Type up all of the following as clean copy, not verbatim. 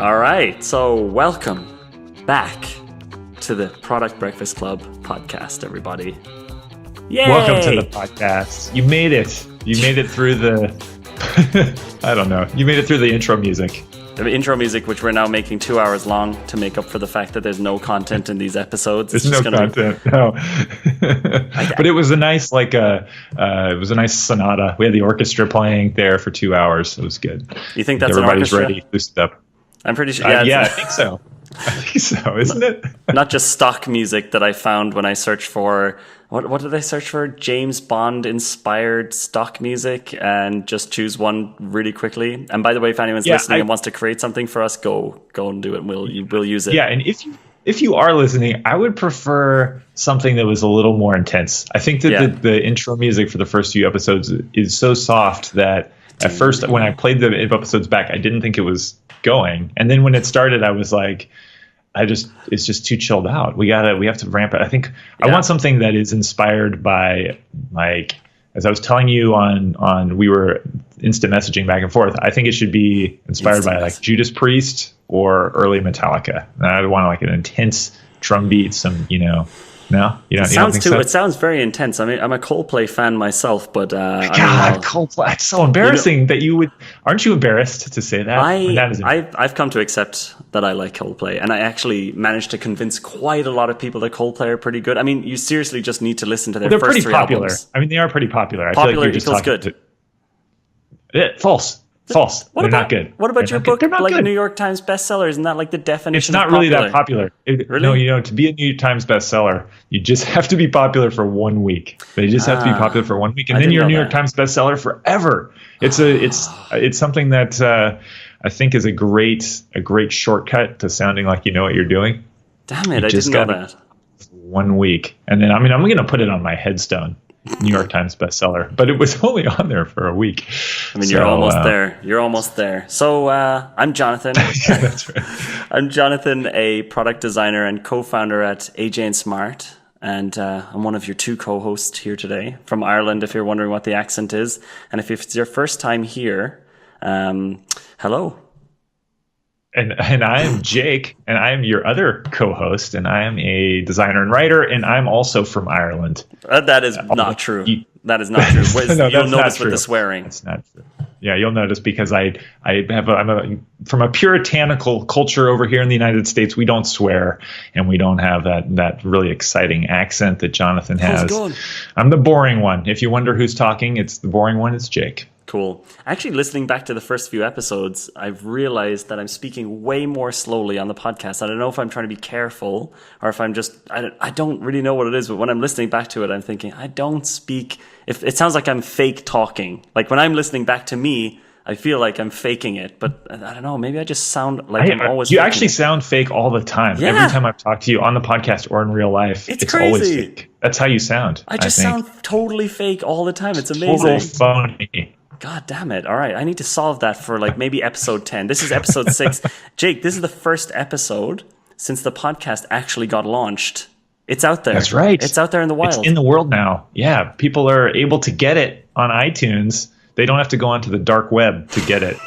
All right, so welcome back to the Product Breakfast Club podcast, everybody. Yay! Welcome to the podcast. You made it. You made it through the, I don't know. You made it through the intro music. The intro music, which we're now making 2 hours long to make up for the fact that there's no content in these episodes. There's no content, no. But it was a nice, it was a nice sonata. We had the orchestra playing there for 2 hours. It was good. You think that's Everybody's an orchestra? ready, loosened up. I'm pretty sure. Yeah, I think so. I think so, isn't it? Not just stock music that I found when I searched for, what did I search for? James Bond inspired stock music, and just choose one really quickly. And by the way, if anyone's listening and wants to create something for us, go and do it. We'll use it. Yeah, and if you are listening, I would prefer something that was a little more intense. I think that the intro music for the first few episodes is so soft that at first, when I played the episodes back, I didn't think it was going. And then when it started, I was like, it's just too chilled out. We have to ramp it. I think I want something that is inspired by, like, as I was telling you on we were instant messaging back and forth. I think it should be inspired by like Judas Priest or early Metallica. And I want like an intense drum beat, some, no, you don't think so? It sounds very intense. I mean, I'm a Coldplay fan myself, but God, Coldplay! It's so embarrassing that you would. Aren't you embarrassed to say that? I've come to accept that I like Coldplay, and I actually managed to convince quite a lot of people that Coldplay are pretty good. I mean, you seriously just need to listen to their first three popular. albums. I mean, they are pretty popular. Popular I feel like equals good. False. They're not good. What about your book, like a New York Times bestseller? Isn't that like the definition? It's not of really that popular. Really? No, to be a New York Times bestseller, you just have to be popular for 1 week. They just have to be popular for 1 week, and then you're a New York Times bestseller forever. It's something that I think is a great shortcut to sounding like you know what you're doing. Damn it! I didn't know that. 1 week, and then I'm going to put it on my headstone. New York Times bestseller, but it was only on there for a week. I mean, you're almost there. You're almost there. So I'm Jonathan. Yeah, that's right. I'm Jonathan, a product designer and co-founder at Aj&Smart, and I'm one of your two co-hosts here today from Ireland. If you're wondering what the accent is, and if it's your first time here, hello. And I am Jake, and I am your other co-host, and I am a designer and writer, and I'm also from Ireland. That is not true. That is not true. You'll notice with the swearing. It's not true. Yeah, you'll notice because I'm from a puritanical culture over here in the United States. We don't swear, and we don't have that really exciting accent that Jonathan has. I'm the boring one. If you wonder who's talking, it's the boring one. It's Jake. Cool. Actually, listening back to the first few episodes, I've realized that I'm speaking way more slowly on the podcast. I don't know if I'm trying to be careful or if I'm just, I don't really know what it is, but when I'm listening back to it, I'm thinking, I don't speak, if it sounds like I'm fake talking. Like when I'm listening back to me, I feel like I'm faking it, but I don't know, maybe I just sound like I'm always You actually sound fake all the time. Yeah. Every time I've talked to you on the podcast or in real life, it's crazy. Always fake. That's how you sound. I just sound totally fake all the time. It's amazing. Total phony. God damn it. All right. I need to solve that for like maybe episode 10. This is episode 6. Jake, this is the first episode since the podcast actually got launched. It's out there. That's right. It's out there in the wild. It's in the world now. Yeah. People are able to get it on iTunes. They don't have to go onto the dark web to get it.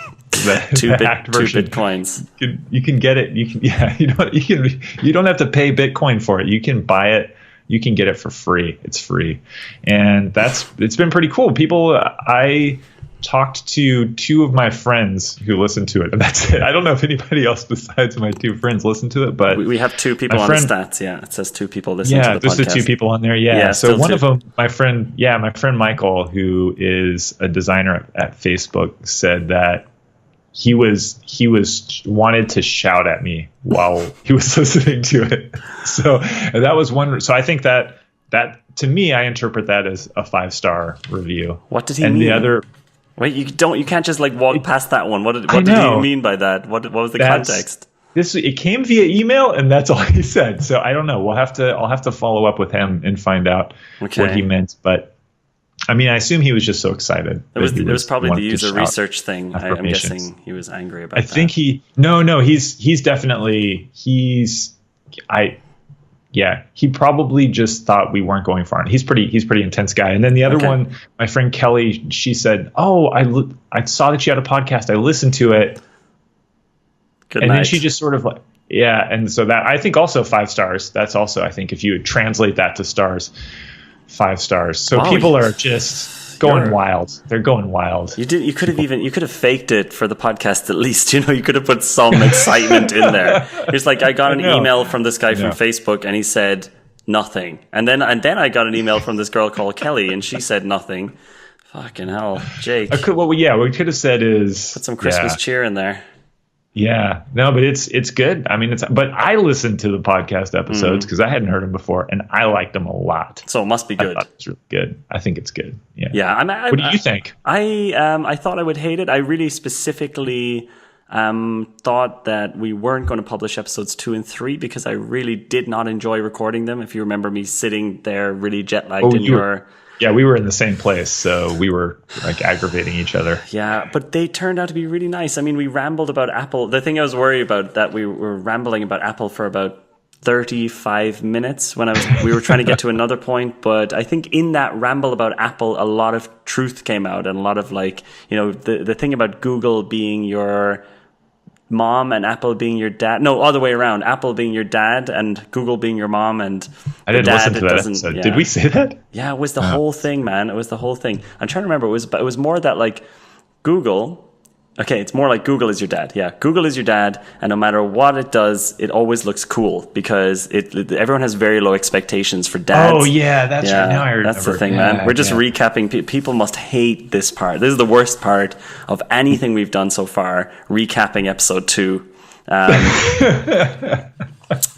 Two Bitcoins. You can get it. You don't have to pay Bitcoin for it. You can buy it. You can get it for free. It's free. And it's been pretty cool. I talked to 2 of my friends who listened to it, and that's it. I don't know if anybody else besides my 2 friends listened to it, but we have 2 people on the stats. Yeah, it says 2 people listening to the podcast. Yeah, just the 2 people on there. Yeah. So one of them, my friend Michael, who is a designer at Facebook, said that he wanted to shout at me while he was listening to it. So that was one. So I think that to me, I interpret that as a 5-star review. What did he mean? And the other. Wait, you can't just like walk past that one. What did he mean by that? What was the context? It came via email, and that's all he said. So I don't know. I'll have to follow up with him and find out what he meant. But I mean, I assume he was just so exciid. It was probably the user research thing. I'm guessing he was angry about that. I think he's definitely he probably just thought we weren't going far. He's pretty intense guy. And then the other one, my friend Kelly, she said, "Oh, I saw that you had a podcast. I listened to it." Good and night. then she just sort of like, yeah. And so that, I think also 5 stars. That's also, I think if you would translate that to stars, 5 stars. So Wow, people are just going wild. They're going wild. You could have faked it for the podcast at least. You could have put some excitement in there. It's like, I got an email from this guy from Facebook and he said nothing. And then I got an email from this girl called Kelly and she said nothing. Fucking hell, Jake. What we could have said is put some Christmas cheer in there. Yeah, no, but it's good. I mean, but I listened to the podcast episodes because I hadn't heard them before, and I liked them a lot. So it must be good. It's really good. I think it's good. Yeah. Yeah. What do you think? I thought I would hate it. I really specifically thought that we weren't going to publish episodes 2 and 3 because I really did not enjoy recording them. If you remember me sitting there really jet lagged Yeah, we were in the same place, so we were like aggravating each other. Yeah, but they turned out to be really nice. I mean, we rambled about Apple. The thing I was worried about, that we were rambling about Apple for about 35 minutes when we were trying to get to another point. But I think in that ramble about Apple, a lot of truth came out, and a lot of the thing about Google being your mom and Apple being your dad. No, other way around. Apple being your dad and Google being your mom. And I didn't listen to that episode. Did we say that? Yeah, it was the whole thing, man. It was the whole thing. I'm trying to remember. It was more that like Google. Okay, it's more like Google is your dad. Yeah, Google is your dad, and no matter what it does, it always looks cool because everyone has very low expectations for dads. Oh yeah, that's right. Now I remember. That's the thing, man. We're just recapping. People must hate this part. This is the worst part of anything we've done so far. Recapping episode 2.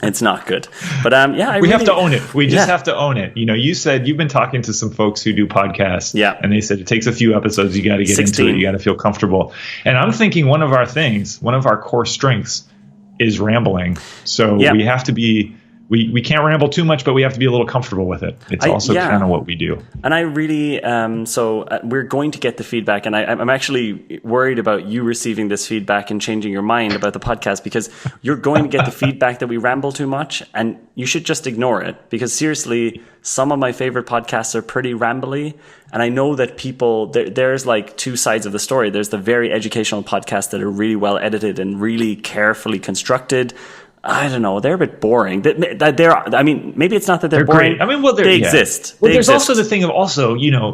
It's not good, but we have to own it. We just have to own it. You said you've been talking to some folks who do podcasts, and they said it takes a few episodes. You got to get 16. into it. You got to feel comfortable. And I'm thinking one of our core strengths is rambling. So we have to be. We can't ramble too much, but we have to be a little comfortable with it. It's also kind of what we do. And I really, we're going to get the feedback, and I'm actually worried about you receiving this feedback and changing your mind about the podcast, because you're going to get the feedback that we ramble too much, and you should just ignore it, because seriously, some of my favorite podcasts are pretty rambly, and I know that people, there's like 2 sides of the story. There's the very educational podcasts that are really well edited and really carefully constructed. I don't know. They're a bit boring. I mean, maybe it's not that they're boring. Great. I mean, they exist. Well, there's also the thing of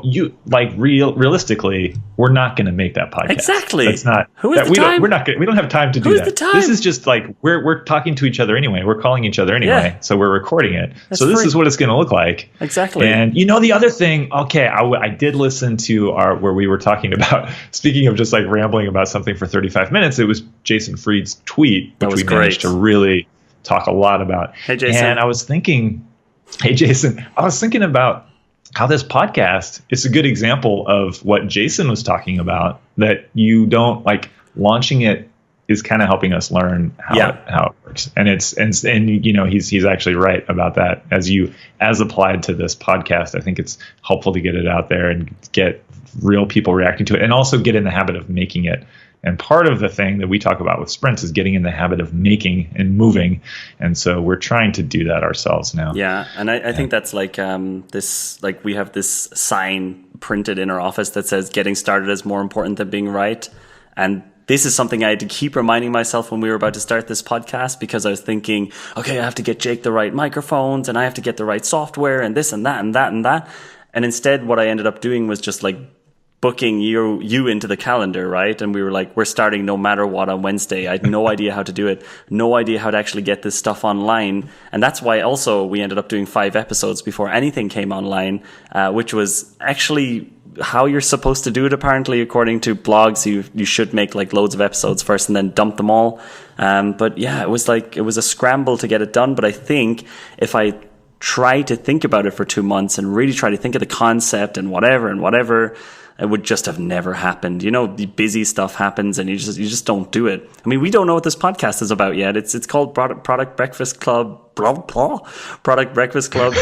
you like realistically, we're not going to make that podcast. Exactly. That's not. Who is the time? We don't have time to do that. This is just like we're talking to each other anyway. We're calling each other anyway. So we're recording it. This is what it's going to look like. Exactly. And the other thing. Okay, I did listen to where we were talking about. Speaking of just like rambling about something for 35 minutes, it was Jason Fried's tweet, which we managed to really talk a lot about. Hey, Jason. And I was thinking about how this podcast is a good example of what Jason was talking about, that you don't like launching it is kind of helping us learn how it works. And he's actually right about that. As applied to this podcast, I think it's helpful to get it out there and get real people reacting to it, and also get in the habit of making it. And part of the thing that we talk about with sprints is getting in the habit of making and moving. And so we're trying to do that ourselves now. Yeah. And I think that's like this, like we have this sign printed in our office that says getting started is more important than being right. And this is something I had to keep reminding myself when we were about to start this podcast, because I was thinking, okay, I have to get Jake the right microphones, and I have to get the right software, and this and that and that and that. And instead what I ended up doing was just like booking you into the calendar, right? And we were like, we're starting no matter what on Wednesday. I had no idea how to do it, no idea how to actually get this stuff online. And that's why also we ended up doing 5 episodes before anything came online, which was actually how you're supposed to do it, apparently, according to blogs. You should make like loads of episodes first and then dump them all. But yeah, it was a scramble to get it done. But I think if I try to think about it for 2 months and really try to think of the concept and whatever, it would just have never happened. The busy stuff happens and you just don't do it. I mean, we don't know what this podcast is about yet. It's called Product Breakfast Club. Product Breakfast Club.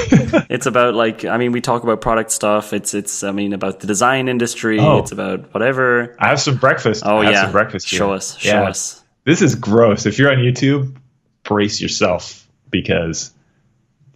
It's about we talk about product stuff. It's about the design industry. It's about whatever. I have some breakfast. Some breakfast here. Show us. This is gross. If you're on YouTube, brace yourself, because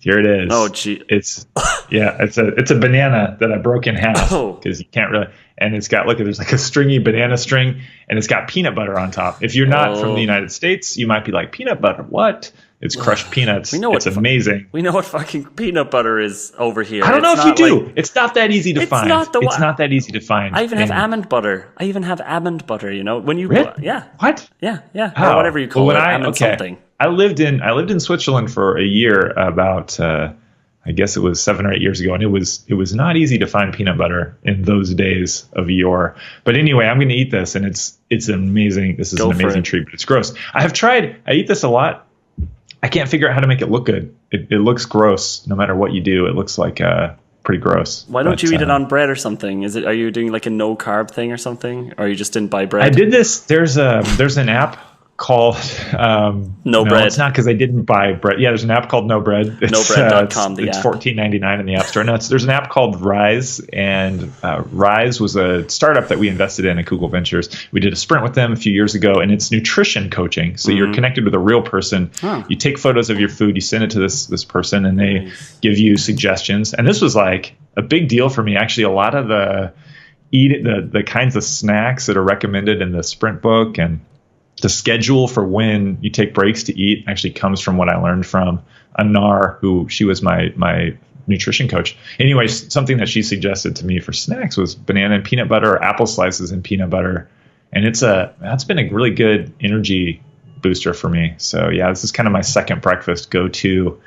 Here it is. Oh, gee. It's a banana that I broke in half Oh. because you can't really. And it's got, look, there's like a stringy banana string, and it's got peanut butter on top. If you're not from the United States, you might be like, peanut butter, what? It's crushed peanuts. It's amazing. We know what fucking peanut butter is over here. I don't know if you do. It's not that easy to find. It's not that easy to find. I even have almond butter. You know, when you yeah. What? Yeah. Or whatever you call it. Almond something. I lived in Switzerland for a year about I guess it was 7 or 8 years ago, and it was not easy to find peanut butter in those days of yore. But anyway, I'm going to eat this, and it's amazing. This is an amazing treat, but it's gross. I eat this a lot. I can't figure out how to make it look good. It looks gross no matter what you do. It looks like pretty gross. Why don't you eat it on bread or something? Are you doing like a no carb thing or something, or you just didn't buy bread? I did this. There's an app called No Bread. It's not because I didn't buy bread. Yeah, there's an app called No Bread. It's, NoBread.com. It's $14.99 in the App Store. No, there's an app called Rise, and Rise was a startup that we invested in at Google Ventures. We did a sprint with them a few years ago, and it's nutrition coaching. So you're connected with a real person. Oh. You take photos of your food, you send it to this person, and they give you suggestions. And this was like a big deal for me. Actually, a lot of the kinds of snacks that are recommended in the sprint book and the schedule for when you take breaks to eat actually comes from what I learned from Anar, who she was my nutrition coach. Anyway, something that she suggested to me for snacks was banana and peanut butter, or apple slices and peanut butter. And that's been a really good energy booster for me. So yeah, this is kind of my second breakfast go-to.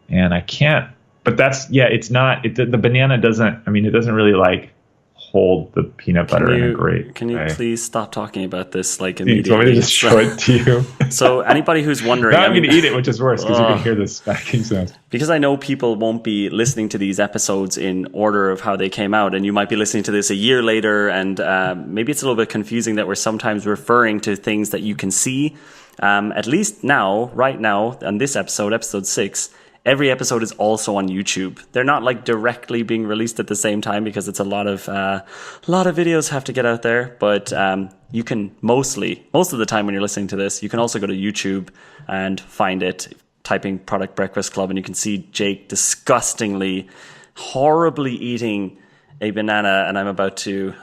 And I can't, but the banana doesn't really like hold the peanut butter in a great Can you way. please stop talking about this like immediately? You want me to just show it to you? So anybody who's wondering... I'm going to eat it, which is worse, because you can hear the smacking sounds. Because I know people won't be listening to these episodes in order of how they came out, and you might be listening to this a year later, and maybe it's a little bit confusing that we're sometimes referring to things that you can see. At least right now, on this episode 6, every episode is also on YouTube. They're not like directly being released at the same time because it's a lot of videos have to get out there. But you can most of the time when you're listening to this, you can also go to YouTube and find it, typing Product Breakfast Club, and you can see Jake disgustingly, horribly eating a banana, and I'm about to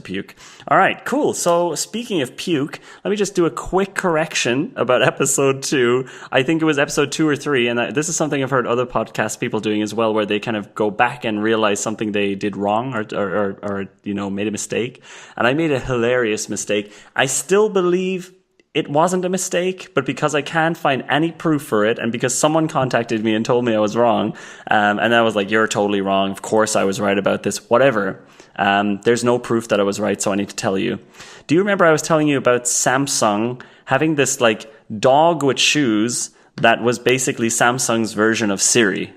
puke. All right, cool. So speaking of puke, let me just do a quick correction about episode 2. I think it was episode 2 or 3, and this is something I've heard other podcast people doing as well, where they kind of go back and realize something they did wrong or made a mistake. And I made a hilarious mistake. I still believe it wasn't a mistake, but because I can't find any proof for it, and because someone contacted me and told me I was wrong, and I was like, you're totally wrong. Of course I was right about this. Whatever. There's no proof that I was right, so I need to tell you. Do you remember I was telling you about Samsung having this like dog with shoes that was basically Samsung's version of Siri?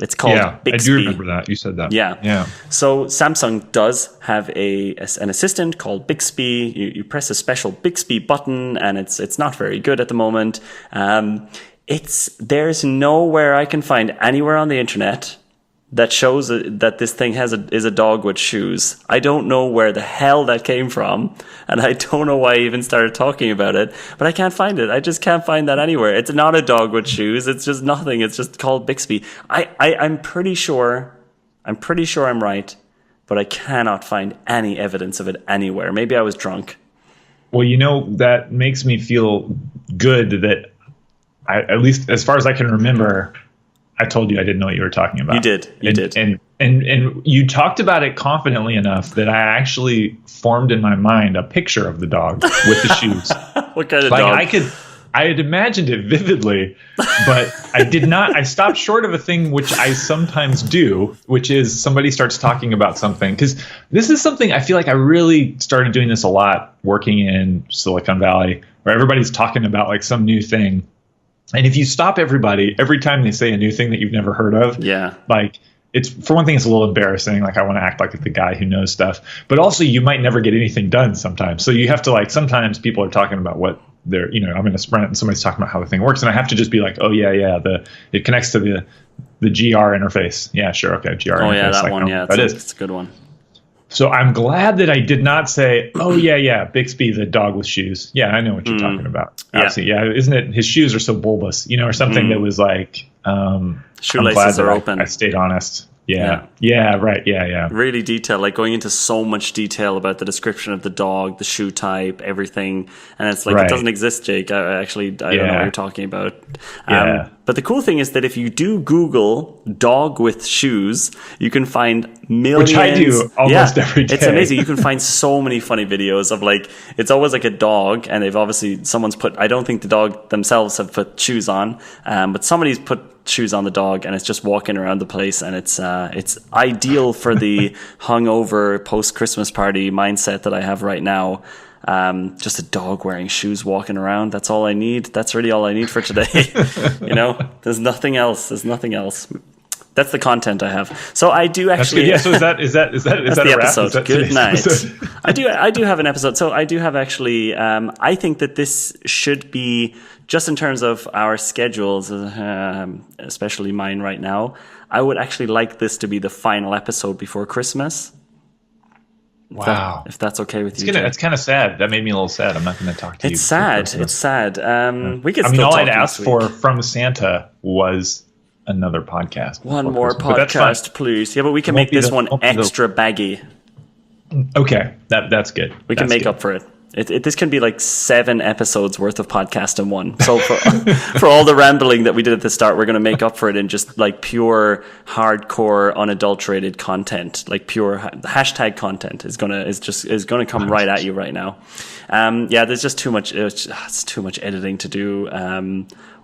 It's called Bixby. I do remember that. You said that. Yeah. So Samsung does have an assistant called Bixby. You press a special Bixby button, and it's not very good at the moment. There's nowhere I can find anywhere on the internet that shows that this thing is a dog with shoes. I don't know where the hell that came from, and I don't know why I even started talking about it, but I can't find it. I just can't find that anywhere. It's not a dog with shoes. It's just nothing. It's just called Bixby. I'm pretty sure I'm right, but I cannot find any evidence of it anywhere. Maybe I was drunk. Well, that makes me feel good that at least as far as I can remember, I told you I didn't know what you were talking about. You did. And you talked about it confidently enough that I actually formed in my mind a picture of the dog with the shoes. What kind of dog? I had imagined it vividly, but I did not. I stopped short of a thing which I sometimes do, which is somebody starts talking about something. Because this is something I feel like I really started doing this a lot working in Silicon Valley, where everybody's talking about like some new thing. And if you stop everybody every time they say a new thing that you've never heard of, like it's, for one thing, it's a little embarrassing. Like I want to act like the guy who knows stuff, but also you might never get anything done sometimes. So you have to sometimes people are talking about what they're, I'm in a sprint and somebody's talking about how the thing works. And I have to just be like, oh yeah. It connects to the GR interface. Yeah, sure. Okay. GR interface. Yeah, that one. Yeah, it's a good one. So I'm glad that I did not say, "Oh yeah, Bixby, the dog with shoes." Yeah, I know what you're talking about. Absolutely, yeah. Isn't it? His shoes are so bulbous, or something that was like. Shoelaces are open. I stayed honest. Yeah, right. Yeah. Really detailed, like going into so much detail about the description of the dog, the shoe type, everything. And it's like, It doesn't exist, Jake. I don't know what you're talking about. But the cool thing is that if you do Google dog with shoes, you can find millions. Which I do almost every day. It's amazing. You can find so many funny videos of it's always like a dog, and they've obviously, someone's put, I don't think the dog themselves have put shoes on, but somebody's put shoes on the dog, and it's just walking around the place, and it's ideal for the hungover post-Christmas party mindset that I have right now. Just a dog wearing shoes walking around. That's all I need. That's really all I need for today. There's nothing else. That's the content I have. So I do actually. Yeah. So is that the episode? Good night. Episode? I do have an episode. So I do have actually. I think that this should be, just in terms of our schedules, especially mine right now. I would actually like this to be the final episode before Christmas. Wow. If that's okay with you. It's kind of sad. That made me a little sad. I'm not going to talk to you. It's sad. It's sad. We could. All I'd asked for from Santa was another podcast. One more podcast, please. Yeah, but we can make this one extra baggy. Okay, that's good. We can make up for it. This can be like 7 episodes worth of podcast in one. So for all the rambling that we did at the start, we're going to make up for it in just like pure, hardcore, unadulterated content. Like pure hashtag content is going to come right at you right now. There's just too much. It's too much editing to do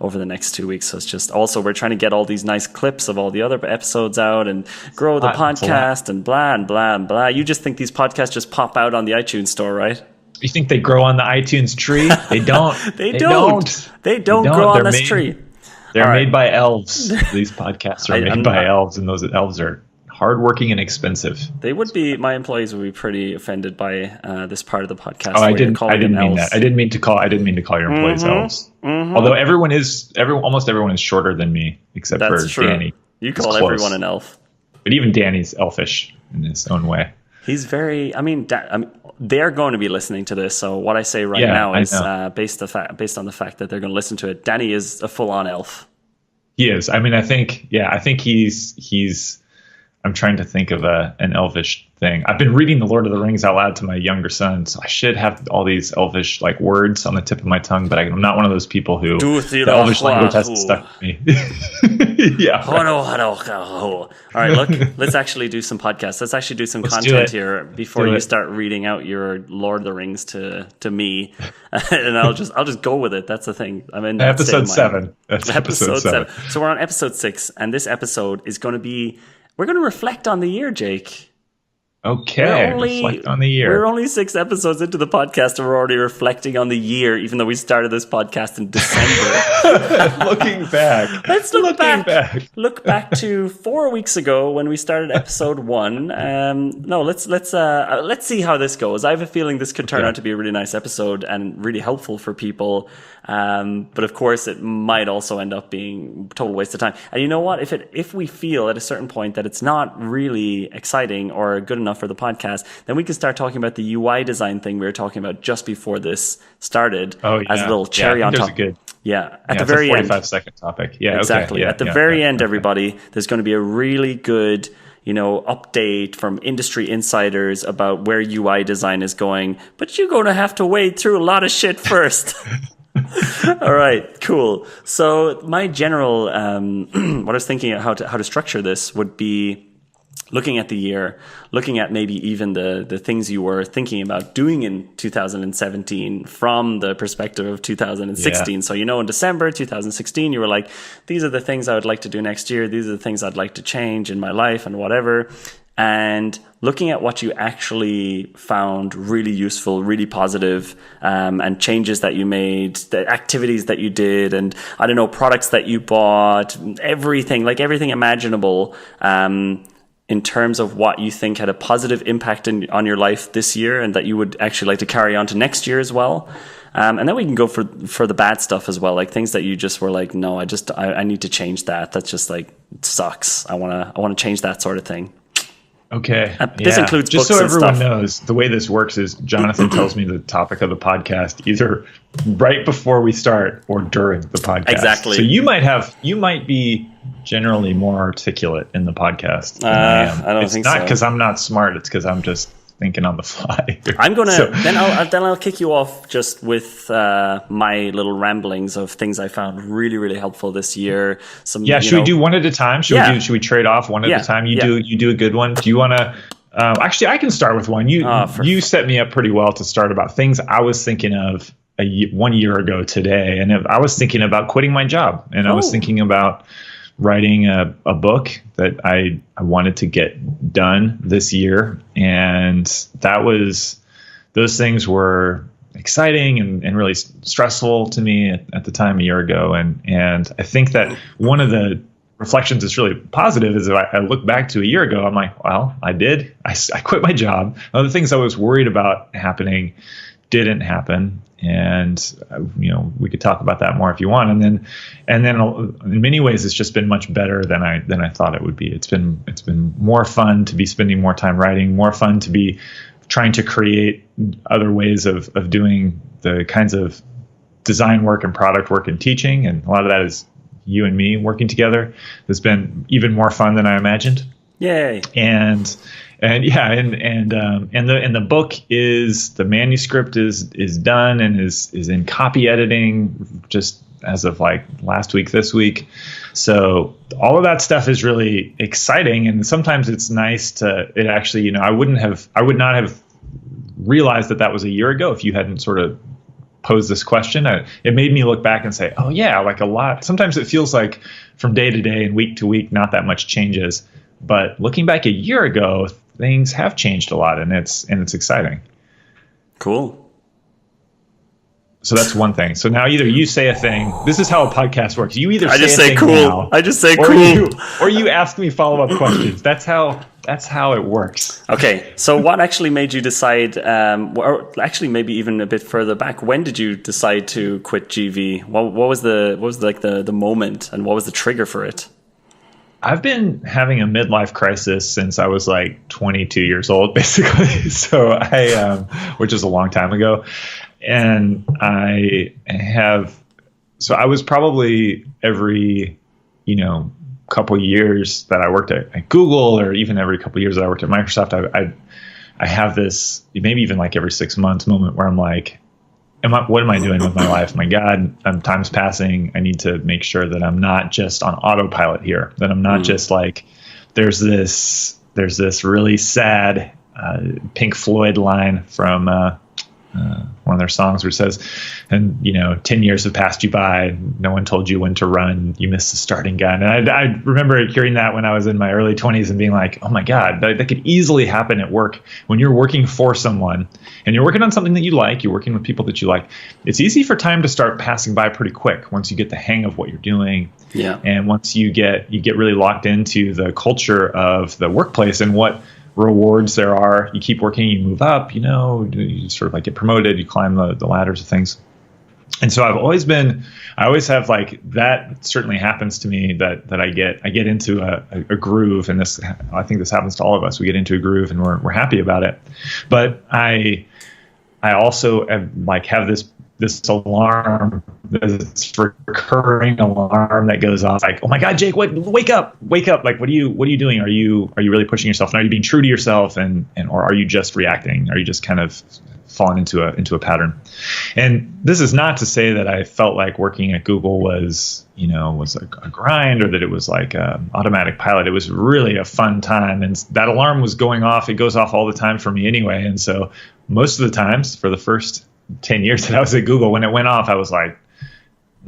over the next 2 weeks. So it's just, also we're trying to get all these nice clips of all the other episodes out and grow the podcast and blah and blah and blah. You just think these podcasts just pop out on the iTunes store, right? You think they grow on the iTunes tree? They don't. They don't grow on this tree. They're made by elves. These podcasts are made by elves, and those elves are hardworking and expensive. My employees would be pretty offended by this part of the podcast. Oh, I didn't mean that. I didn't mean to call your employees elves. Mm-hmm. Although almost everyone is shorter than me, except for true. Danny. You call everyone an elf. But even Danny's elfish in his own way. He's very. They're going to be listening to this, so what I say now is based on the fact that they're going to listen to it. Danny is a full-on elf. He is. I think he's. I'm trying to think of an elvish thing. I've been reading The Lord of the Rings out loud to my younger son, so I should have all these elvish like words on the tip of my tongue, but I'm not one of those people who the elvish language hasn't stuck with me. Yeah. Right. All right, look, let's actually do some podcasts. Let's actually do some content here before you start reading out your Lord of the Rings to me, and I'll just go with it. That's the thing. I'm in episode 7. That's episode 7. So we're on episode 6, and this episode is going to be. We're going to reflect on the year, Jake. Okay, reflect on the year. We're only 6 episodes into the podcast, and we're already reflecting on the year, even though we started this podcast in December. Looking back. Let's look back. Look back to 4 weeks ago when we started episode 1. Let's see how this goes. I have a feeling this could turn out to be a really nice episode and really helpful for people. But of course, it might also end up being a total waste of time. And you know what? If we feel at a certain point that it's not really exciting or good enough for the podcast, then we can start talking about the UI design thing we were talking about just before this started as a little cherry on top. At the very end. 45-second topic. Yeah, exactly. Okay. At the very end, everybody, there's going to be a really good update from industry insiders about where UI design is going. But you're going to have to wade through a lot of shit first. All right, cool. So my general, what I was thinking of how to structure this would be looking at the year, looking at maybe even the things you were thinking about doing in 2017 from the perspective of 2016. Yeah. So, in December 2016, you were like, these are the things I would like to do next year. These are the things I'd like to change in my life and whatever. And looking at what you actually found really useful, really positive, and changes that you made, the activities that you did, and products that you bought, everything imaginable, in terms of what you think had a positive impact on your life this year and that you would actually like to carry on to next year as well. And then we can go for the bad stuff as well, like things that you just were like, no, I need to change that. That's just like, it sucks. I want to change that sort of thing. Okay. This includes just books so and everyone stuff. knows, the way this works is Jonathan tells me the topic of the podcast either right before we start or during the podcast. Exactly. So you might be generally more articulate in the podcast than I am. I don't it's think not so. because I'm not smart. It's because I'm just thinking on the fly. I'm gonna then I'll kick you off just with my little ramblings of things I found really, really helpful this year. Should we do one at a time? Should we trade off one at a time? You do a good one. Do you want to? Actually, I can start with one. You set me up pretty well to start about things I was thinking of 1 year ago today, and I was thinking about quitting my job, and I was thinking about writing a book that I wanted to get done this year. And those things were exciting and really stressful to me at the time a year ago. And I think that one of the reflections that's really positive is if I look back to a year ago, I'm like, well, I quit my job. Other things I was worried about happening didn't happen. And we could talk about that more if you want. And then in many ways, it's just been much better than I thought it would be. It's been more fun to be spending more time writing, more fun to be trying to create other ways of doing the kinds of design work and product work and teaching. And a lot of that is you and me working together. It's been even more fun than I imagined. Yay! And the book the manuscript is done and is in copy editing just as of like last week, this week. So all of that stuff is really exciting. And sometimes it's nice it actually, I would not have realized that was a year ago if you hadn't sort of posed this question. It made me look back and say, oh yeah, like a lot. Sometimes it feels like from day to day and week to week, not that much changes. But looking back a year ago, things have changed a lot, and it's exciting. Cool. So that's one thing. So now either you say a thing. This is how a podcast works. You either say a cool. thing now, I just say cool. Or you ask me follow-up questions. That's how it works. Okay. So what actually made you decide, or actually maybe even a bit further back, when did you decide to quit GV? What was the moment, and what was the trigger for it? I've been having a midlife crisis since I was like 22 years old, basically. So which is a long time ago. And I was probably every, couple years that I worked at Google, or even every couple of years that I worked at Microsoft, I have this maybe even like every 6 months moment where I'm like, what am I doing with my life? My God, time's passing. I need to make sure that I'm not just on autopilot here, that I'm not just like, there's this really sad Pink Floyd line from one of their songs where it says, and 10 years have passed you by, no one told you when to run, you missed the starting gun. And I remember hearing that when I was in my early 20s and being like, oh my God, that could easily happen at work. When you're working for someone and you're working on something that you like, you're working with people that you like, it's easy for time to start passing by pretty quick once you get the hang of what you're doing. Yeah. And once you get really locked into the culture of the workplace and what rewards there are, you keep working, you move up, you sort of like get promoted, you climb the ladders of things. And so I always have like, that certainly happens to me that I get into a groove, and I think this happens to all of us. We get into a groove and we're happy about it. But I also have this alarm, this recurring alarm that goes off like, oh my God, Jake, wake up. Like, what are you doing? Are you really pushing yourself? And are you being true to yourself? Or are you just reacting? Are you just kind of falling into a pattern? And this is not to say that I felt like working at Google was a grind, or that it was like an automatic pilot. It was really a fun time. And that alarm was going off. It goes off all the time for me anyway. And so most of the times for the first 10 years that I was at Google, when it went off, I was like,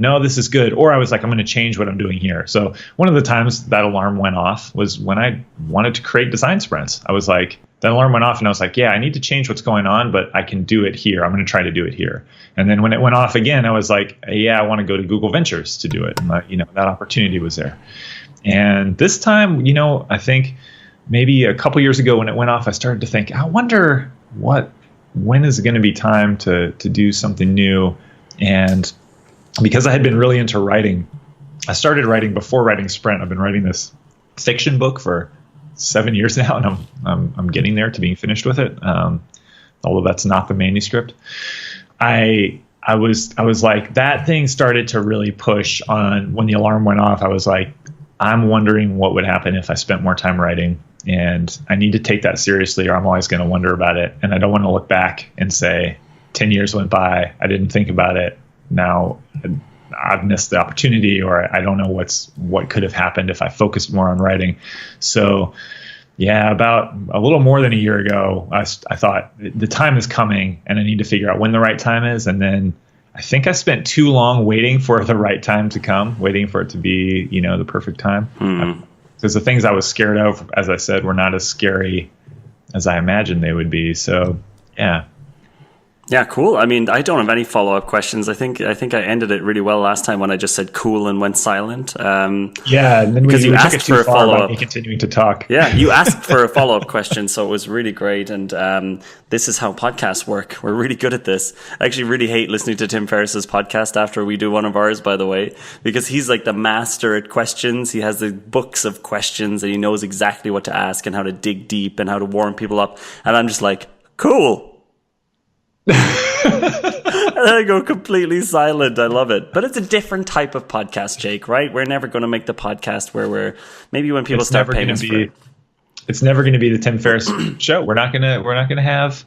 no, this is good. Or I was like, I'm going to change what I'm doing here. So one of the times that alarm went off was when I wanted to create design sprints. I was like, that alarm went off and I was like, yeah, I need to change what's going on, but I can do it here. I'm going to try to do it here. And then when it went off again, I was like, yeah, I want to go to Google Ventures to do it. And that opportunity was there. And this time, I think maybe a couple years ago when it went off, I started to think, I wonder when is it going to be time to do something new? And because I had been really into writing, I started writing before writing Sprint. I've been writing this fiction book for 7 years now, and I'm getting there to being finished with it. Although that's not the manuscript. I was like, that thing started to really push on when the alarm went off. I was like, I'm wondering what would happen if I spent more time writing, and I need to take that seriously, or I'm always going to wonder about it. And I don't want to look back and say 10 years went by, I didn't think about it. Now I've missed the opportunity, or I don't know what could have happened if I focused more on writing. So yeah, about a little more than a year ago, I thought the time is coming and I need to figure out when the right time is. And then I think I spent too long waiting for the right time to come, waiting for it to be, the perfect time. Because the things I was scared of, as I said, were not as scary as I imagined they would be. So yeah. Yeah, cool. I mean, I don't have any follow-up questions. I think I ended it really well last time when I just said cool and went silent. Yeah, and then because you asked for a follow-up, continuing to talk. Yeah, you asked for a follow-up question, so it was really great. And this is how podcasts work. We're really good at this. I actually really hate listening to Tim Ferriss's podcast after we do one of ours, by the way, because he's like the master at questions. He has the books of questions, and he knows exactly what to ask and how to dig deep and how to warm people up. And I'm just like, cool. And I go completely silent. I love it. But it's a different type of podcast, Jake, right? We're never going to make the podcast where maybe when people start paying us for it. It's never going to be the Tim Ferriss show. We're not going to have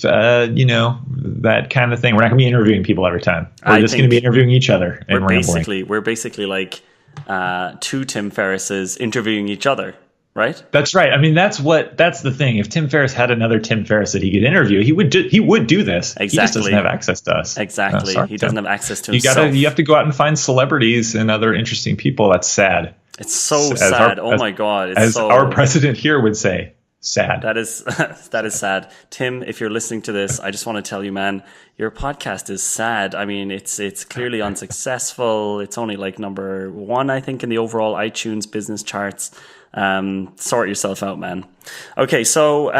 that kind of thing. We're not going to be interviewing people every time. We're just going to be interviewing each other and rambling. We're basically like two Tim Ferrisses interviewing each other. Right? That's right. I mean, that's the thing. If Tim Ferriss had another Tim Ferriss that he could interview, he would do this. Exactly. He just doesn't have access to us. Exactly. He doesn't have access to himself. You have to go out and find celebrities and other interesting people. That's sad. It's so sad. My God. As our president here would say, sad. That is sad. Tim, if you're listening to this, I just want to tell you, man, your podcast is sad. I mean, it's clearly unsuccessful. It's only like number 1, I think, in the overall iTunes business charts. Sort yourself out, man. Okay, so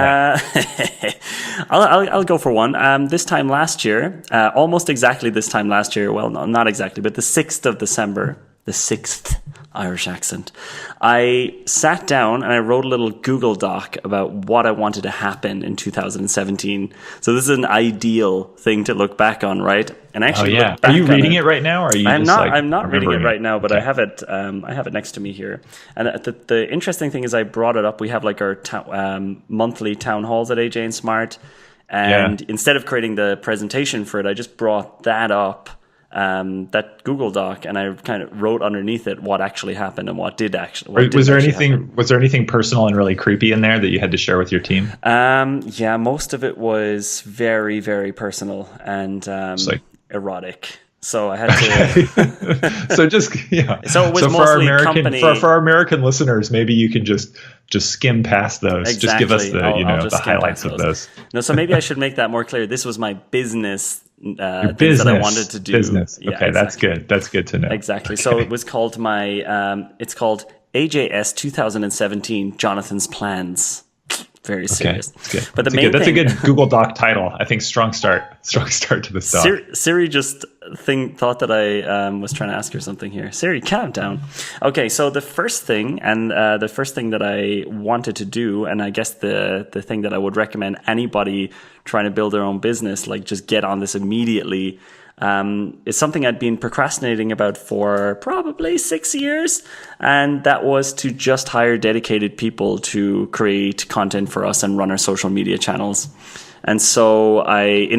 I'll go for one. This time last year, almost exactly this time last year, well, no, not exactly, but the 6th of December, the 6th, Irish accent, I sat down and I wrote a little Google Doc about what I wanted to happen in 2017. So this is an ideal thing to look back on, right? And actually, are you reading it right now? Or are you I'm not reading it right now, but okay. I have it next to me here. And the interesting thing is, I brought it up. We have like our monthly town halls at Aj&Smart, and instead of creating the presentation for it, I just brought that up. That Google Doc, and I kind of wrote underneath it what actually happened and what did actually. Was there anything personal and really creepy in there that you had to share with your team? Yeah, most of it was very, very personal and erotic. So I had to. So it was mostly company. For our American listeners, maybe you can just skim past those. Exactly. Just give us the highlights of those. No, so maybe I should make that more clear. This was my business. Things that I wanted to do. Business. Okay, exactly. That's good. That's good to know. Exactly. Okay. So it was called it's called AJS 2017 Jonathan's Plans. Very serious. Okay, that's good. But that's a good Google Doc title. I think strong start to the doc. Siri just thought that I was trying to ask her something here. Siri, calm down. Okay, so the first thing that I wanted to do, and I guess the thing that I would recommend anybody trying to build their own business, like just get on this immediately, is something I'd been procrastinating about for probably 6 years, and that was to just hire dedicated people to create content for us and run our social media channels. And so I'd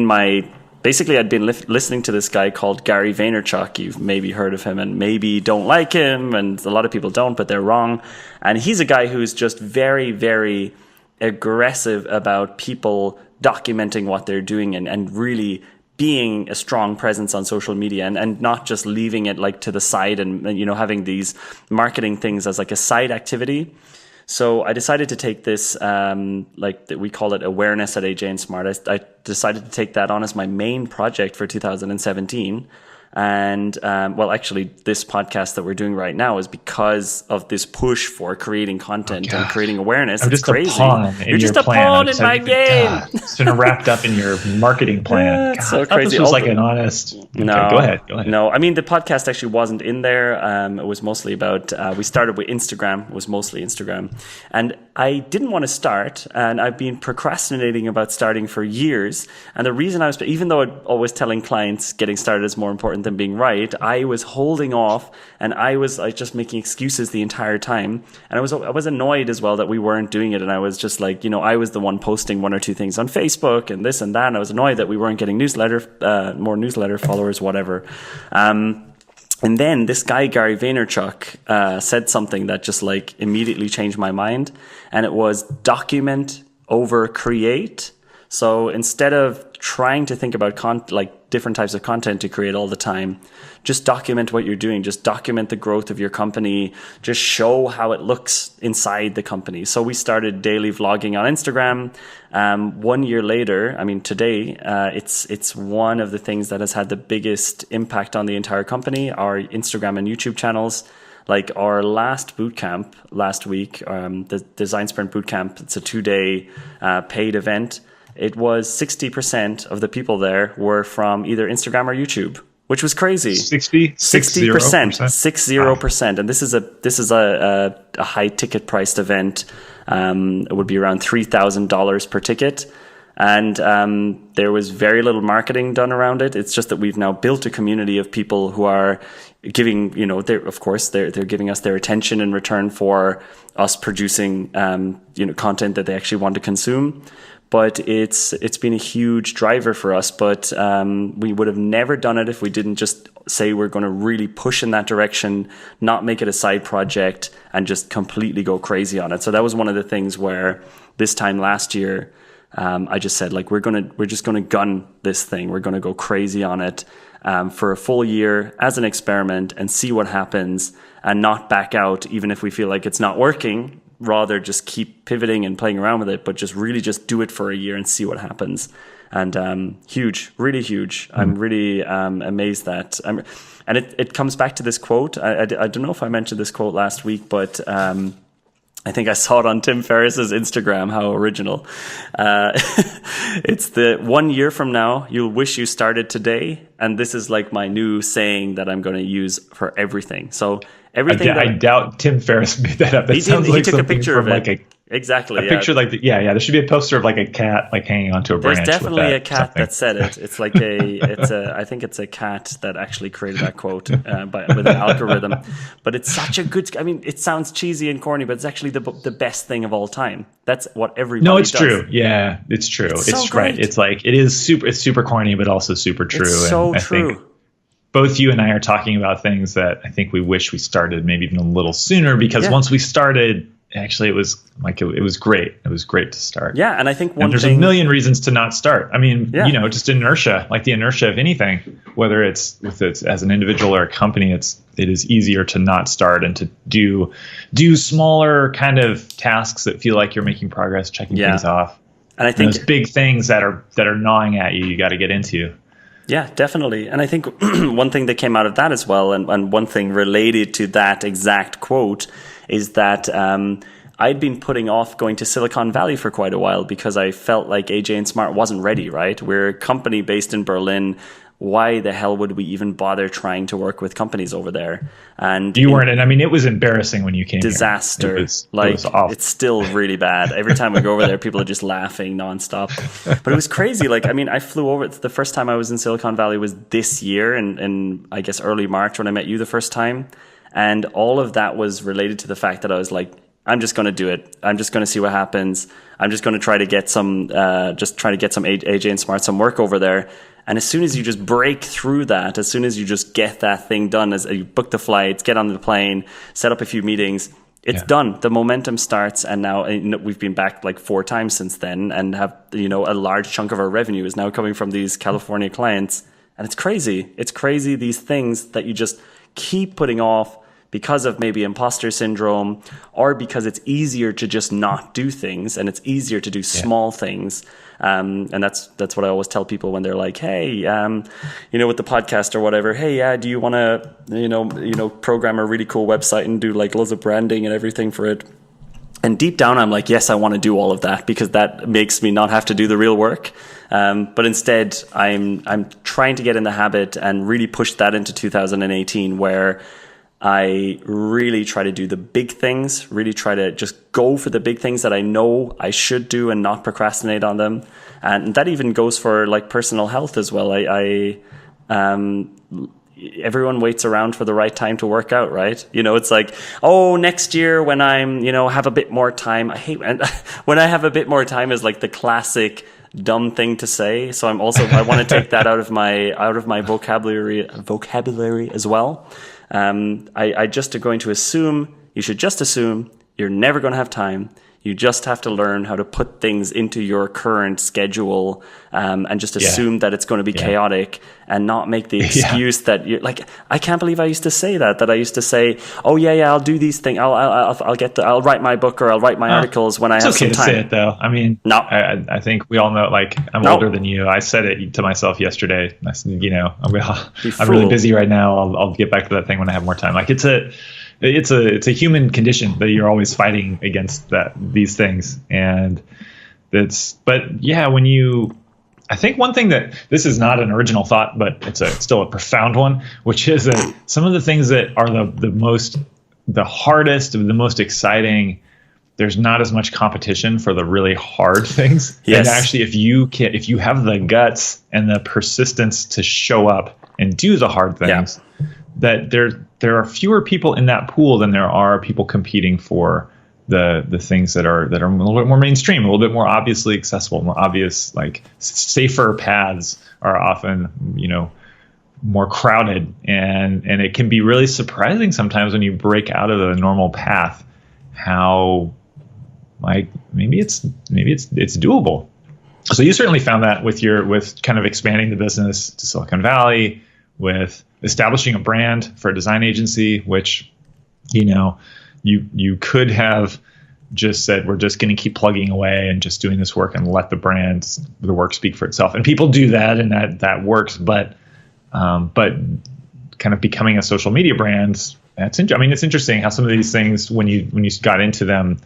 been listening to this guy called Gary Vaynerchuk. You've maybe heard of him and maybe don't like him, and a lot of people don't, but they're wrong. And he's a guy who's just very, very aggressive about people documenting what they're doing and really being a strong presence on social media and not just leaving it like to the side and having these marketing things as like a side activity. So I decided to take this, we call it awareness at Aj&Smart. I decided to take that on as my main project for 2017. And well, actually, this podcast that we're doing right now is because of this push for creating content and creating awareness. I'm it's just crazy. a pawn in You're just your a plan. pawn in my game. God, it's been wrapped up in your marketing plan. It's so I thought crazy. this was like an honest. No, okay, go ahead. No, I mean, the podcast actually wasn't in there. It was mostly about, we started with Instagram. It was mostly Instagram. And I didn't want to start, and I've been procrastinating about starting for years. And the reason even though I'm always telling clients getting started is more important than being right, I was holding off, and I was just making excuses the entire time. And I was annoyed as well that we weren't doing it. And I was just like, I was the one posting one or two things on Facebook and this and that. And I was annoyed that we weren't getting more newsletter followers, whatever. And then this guy, Gary Vaynerchuk, said something that just like immediately changed my mind. And it was document over create. So instead of trying to think about different types of content to create all the time, just document what you're doing. Just document the growth of your company. Just show how it looks inside the company. So we started daily vlogging on Instagram. 1 year later, I mean, today, it's one of the things that has had the biggest impact on the entire company, our Instagram and YouTube channels. Like our last bootcamp last week, the Design Sprint Bootcamp, it's a 2-day paid event. It was 60% of the people there were from either Instagram or YouTube, which was crazy. 60%, 60%. And this is a high ticket priced event. It would be around $3,000 per ticket. And there was very little marketing done around it. It's just that we've now built a community of people who are giving, they're giving us their attention in return for us producing, content that they actually want to consume. But it's been a huge driver for us. But we would have never done it if we didn't just say we're going to really push in that direction, not make it a side project, and just completely go crazy on it. So that was one of the things where this time last year, I just said, like, we're just gonna gun this thing. We're gonna go crazy on it for a full year as an experiment and see what happens, and not back out even if we feel like it's not working. Rather, just keep pivoting and playing around with it, but just really just do it for a year and see what happens. And huge, really huge. I'm really amazed that. And it comes back to this quote. I don't know if I mentioned this quote last week, but I think I saw it on Tim Ferriss's Instagram. How original. It's the 1 year from now, you'll wish you started today. And this is like my new saying that I'm going to use for everything. So everything. I doubt Tim Ferriss made that up. He took a picture of it. Exactly. Picture like there should be a poster of like a cat like hanging onto a branch. There's definitely a cat something. that said it. It's like I think it's a cat that actually created that quote with an algorithm. But it's such a good. I mean, it sounds cheesy and corny, but it's actually the best thing of all time. That's what everybody. No, it's does. true. Yeah, it's true. It's so right. It's like it's super corny, but also super true. It's so and true. I think both you and I are talking about things that I think we wish we started maybe even a little sooner, because once we started, actually it was like it was great. It was great to start. Yeah, and I think there's a million reasons to not start. I mean, just inertia, like the inertia of anything, whether it's as an individual or a company, it is easier to not start and to do smaller kind of tasks that feel like you're making progress, checking things off. And I think those big things that are gnawing at you got to get into. Yeah, definitely. And I think one thing that came out of that as well, and one thing related to that exact quote, is that I'd been putting off going to Silicon Valley for quite a while because I felt like Aj&Smart wasn't ready, right? We're a company based in Berlin. Why the hell would we even bother trying to work with companies over there? And you weren't, and I mean, it was embarrassing when you came. Disaster. Here. It was awful. It's still really bad. Every time we go over there, people are just laughing nonstop. But it was crazy. Like, I mean, I flew over. The first time I was in Silicon Valley was this year, in I guess early March when I met you the first time, and all of that was related to the fact that I was like, I'm just going to do it. I'm just going to see what happens. I'm just going to try to get some, Aj&Smart some work over there. And as soon as you just break through that, as soon as you just get that thing done, as you book the flights, get on the plane, set up a few meetings, it's done. The momentum starts, and now we've been back like 4 times since then, and have a large chunk of our revenue is now coming from these California clients, and it's crazy. It's crazy, these things that you just keep putting off because of maybe imposter syndrome, or because it's easier to just not do things, and it's easier to do small things. And that's what I always tell people when they're like, hey, with the podcast or whatever, hey, do you want to, program a really cool website and do like loads of branding and everything for it? And deep down, I'm like, yes, I want to do all of that, because that makes me not have to do the real work. But instead, I'm trying to get in the habit and really push that into 2018, where I really try to do the big things, really try to just go for the big things that I know I should do and not procrastinate on them. And that even goes for like personal health as well. Everyone waits around for the right time to work out, right? It's like, oh, next year when I'm, have a bit more time. I hate when I have a bit more time is like the classic dumb thing to say. So I want to take that out of my vocabulary as well. I just are going to assume, you should just assume you're never going to have time. You just have to learn how to put things into your current schedule, and just assume that it's going to be chaotic, and not make the excuse that you're like, I can't believe I used to say that I used to say, oh yeah, I'll do these things. I'll write my book, or I'll write my articles when I have some time. It's okay to say it though. I mean, no, I think we all know, like, I'm older than you. I said it to myself yesterday. I said, I'm really busy right now. I'll get back to that thing when I have more time. Like it's a human condition that you're always fighting against these things. And I think one thing that, this is not an original thought, but it's still a profound one, which is that some of the things that are the hardest, the most exciting, there's not as much competition for the really hard things. Yes. And actually, if you have the guts and the persistence to show up and do the hard things, that there are fewer people in that pool than there are people competing for the things that are a little bit more mainstream, a little bit more obviously accessible, more obvious, like safer paths are often, more crowded, and it can be really surprising sometimes when you break out of the normal path, how like maybe it's doable. So you certainly found that with kind of expanding the business to Silicon Valley, with establishing a brand for a design agency, which, you could have just said, we're just going to keep plugging away and just doing this work and let the work speak for itself. And people do that, and that works. But kind of becoming a social media brand, it's interesting how some of these things, when you got into them,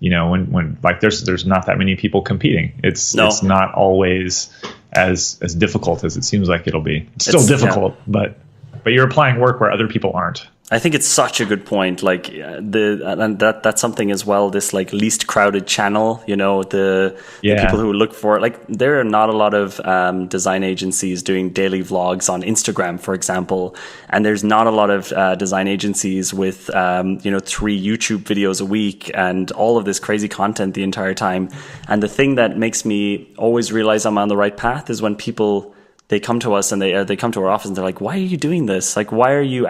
when like there's not that many people competing. It's not always as difficult as it seems like it'll be. It's still difficult, but you're applying work where other people aren't. I think it's such a good point. Like and that's something as well. This like least crowded channel. The people who look for, like, there are not a lot of design agencies doing daily vlogs on Instagram, for example, and there's not a lot of design agencies with 3 YouTube videos a week and all of this crazy content the entire time. And the thing that makes me always realize I'm on the right path is when people, they come to us and they come to our office and they're like, why are you doing this? Like, why are you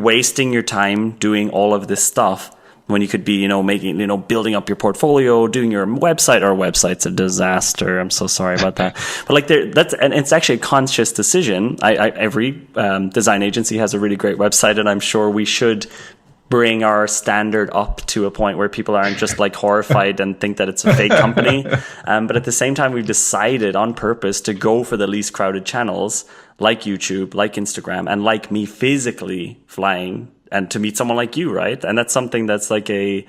wasting your time doing all of this stuff when you could be, building up your portfolio, doing your website? Our website's a disaster. I'm so sorry about that. But like, and it's actually a conscious decision. Every design agency has a really great website, and I'm sure we should bring our standard up to a point where people aren't just like horrified and think that it's a fake company. But at the same time, we've decided on purpose to go for the least crowded channels, like YouTube, like Instagram, and like me physically flying, and to meet someone like you, right? And that's something that's like it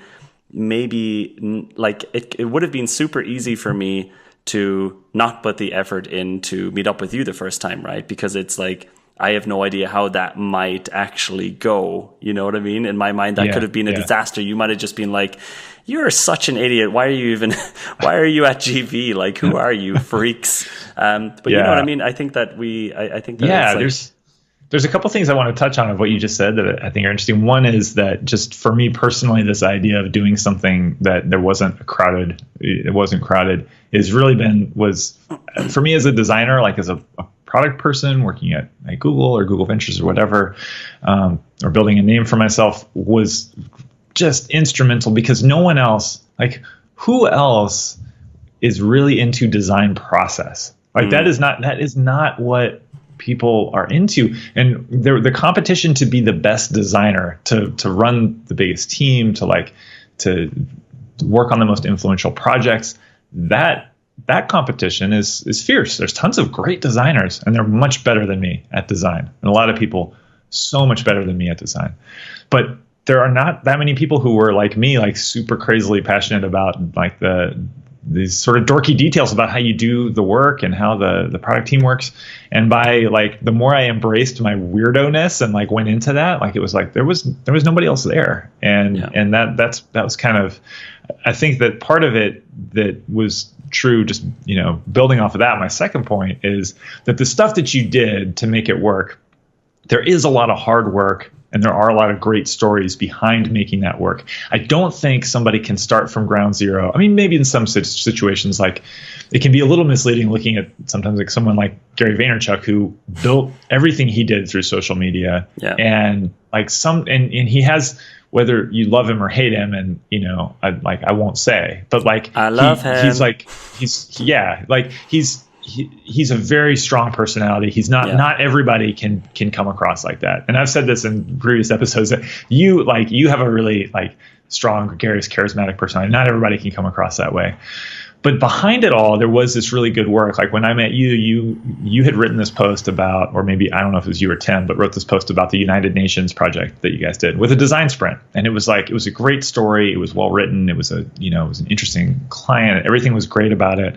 would have been super easy for me to not put the effort in to meet up with you the first time, right? Because it's like, I have no idea how that might actually go. You know what I mean? In my mind, that could have been a disaster. You might have just been like, you're such an idiot. Why are you at GV? Like, who are you, freaks? But you know what I mean? I think that there's a couple things I want to touch on of what you just said that I think are interesting. One is that just for me personally, this idea of doing something that wasn't crowded is really was for me as a designer, like as a product person working at Google or Google Ventures or whatever, or building a name for myself, was just instrumental, because no one else, like, who else is really into design process? Like that is not what people are into. And the competition to be the best designer, to run the biggest team, to work on the most influential projects, that competition is fierce. There's tons of great designers, and they're much better than me at design. And a lot of people so much better than me at design. But there are not that many people who were like me, like super crazily passionate about like these sort of dorky details about how you do the work and how the product team works. And by like the more I embraced my weirdo-ness and like went into that, like it was like there was nobody else there. And that was kind of, I think that part of it that was true, just, you know, building off of that, my second point is that the stuff that you did to make it work, there is a lot of hard work and there are a lot of great stories behind making that work. I don't think somebody can start from ground zero. I mean, maybe in some situations, like it can be a little misleading looking at sometimes like someone like Gary Vaynerchuk, who built everything he did through social media. Yeah. And like and he has, whether you love him or hate him, and you know, I won't say, but like I love him. He's a very strong personality. He's not everybody can come across like that. And I've said this in previous episodes that you have a really like strong, gregarious, charismatic personality. Not everybody can come across that way. But behind it all, there was this really good work. Like when I met you had written this post about, or maybe, I don't know if it was you or Tim, but wrote this post about the United Nations project that you guys did with a design sprint. And it was a great story. It was well written. It was an interesting client. Everything was great about it.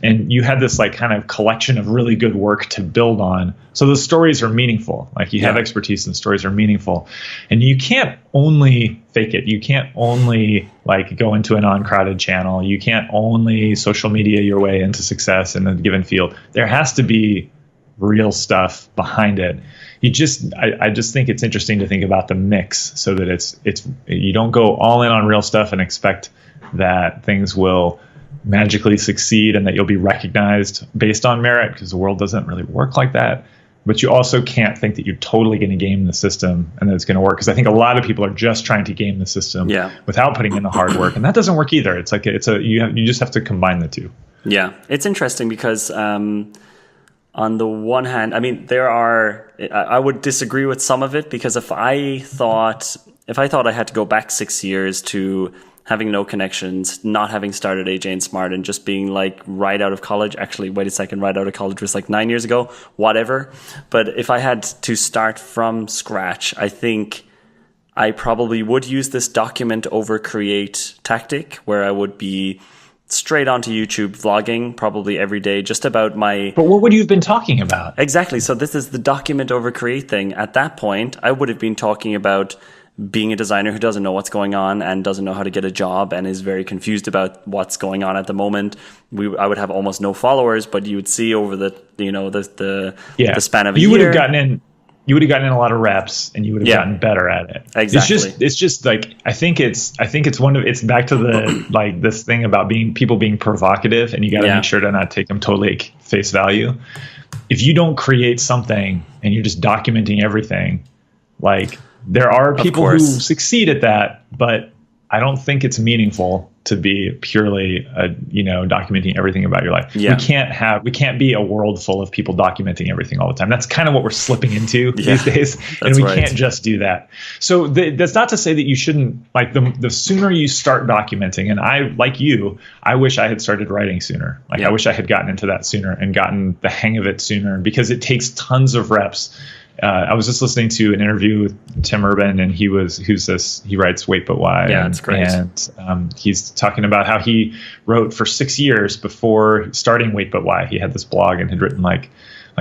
And you had this like kind of collection of really good work to build on. So the stories are meaningful. Like you have expertise and the stories are meaningful. And you can't only fake it. You can't only like go into a non-crowded channel. You can't only social media your way into success in a given field. There has to be real stuff behind it. I just think it's interesting to think about the mix so that it's you don't go all in on real stuff and expect that things will magically succeed and that you'll be recognized based on merit, because the world doesn't really work like that. But you also can't think that you're totally going to game the system and that it's going to work, because I think a lot of people are just trying to game the system without putting in the hard work, and that doesn't work either. It's like you just have to combine the two. Yeah, it's interesting because on the one hand, I mean, I would disagree with some of it, because if I thought I had to go back 6 years to having no connections, not having started Aj&Smart, and just being like right out of college. Actually, wait a second, right out of college was like 9 years ago, whatever. But if I had to start from scratch, I think I probably would use this document over create tactic, where I would be straight onto YouTube vlogging probably every day, just about my... But what would you have been talking about? Exactly. So this is the document over create thing. At that point, I would have been talking about being a designer who doesn't know what's going on and doesn't know how to get a job and is very confused about what's going on at the moment. I would have almost no followers, but you would see over the span of a year. You would have gotten in a lot of reps, and you would have gotten better at it. Exactly. It's just like I think it's back to the like this thing about people being provocative, and you got to make sure to not take them totally face value. If you don't create something and you're just documenting everything, like there are people who succeed at that, but I don't think it's meaningful to be purely, documenting everything about your life. Yeah. We can't be a world full of people documenting everything all the time. That's kind of what we're slipping into these days, and we can't just do that. So that's not to say that you shouldn't. Like the sooner you start documenting, and I wish I had started writing sooner. I wish I had gotten into that sooner and gotten the hang of it sooner, because it takes tons of reps. I was just listening to an interview with Tim Urban, and he writes Wait But Why. Yeah, it's great. And he's talking about how he wrote for 6 years before starting Wait But Why. He had this blog and had written like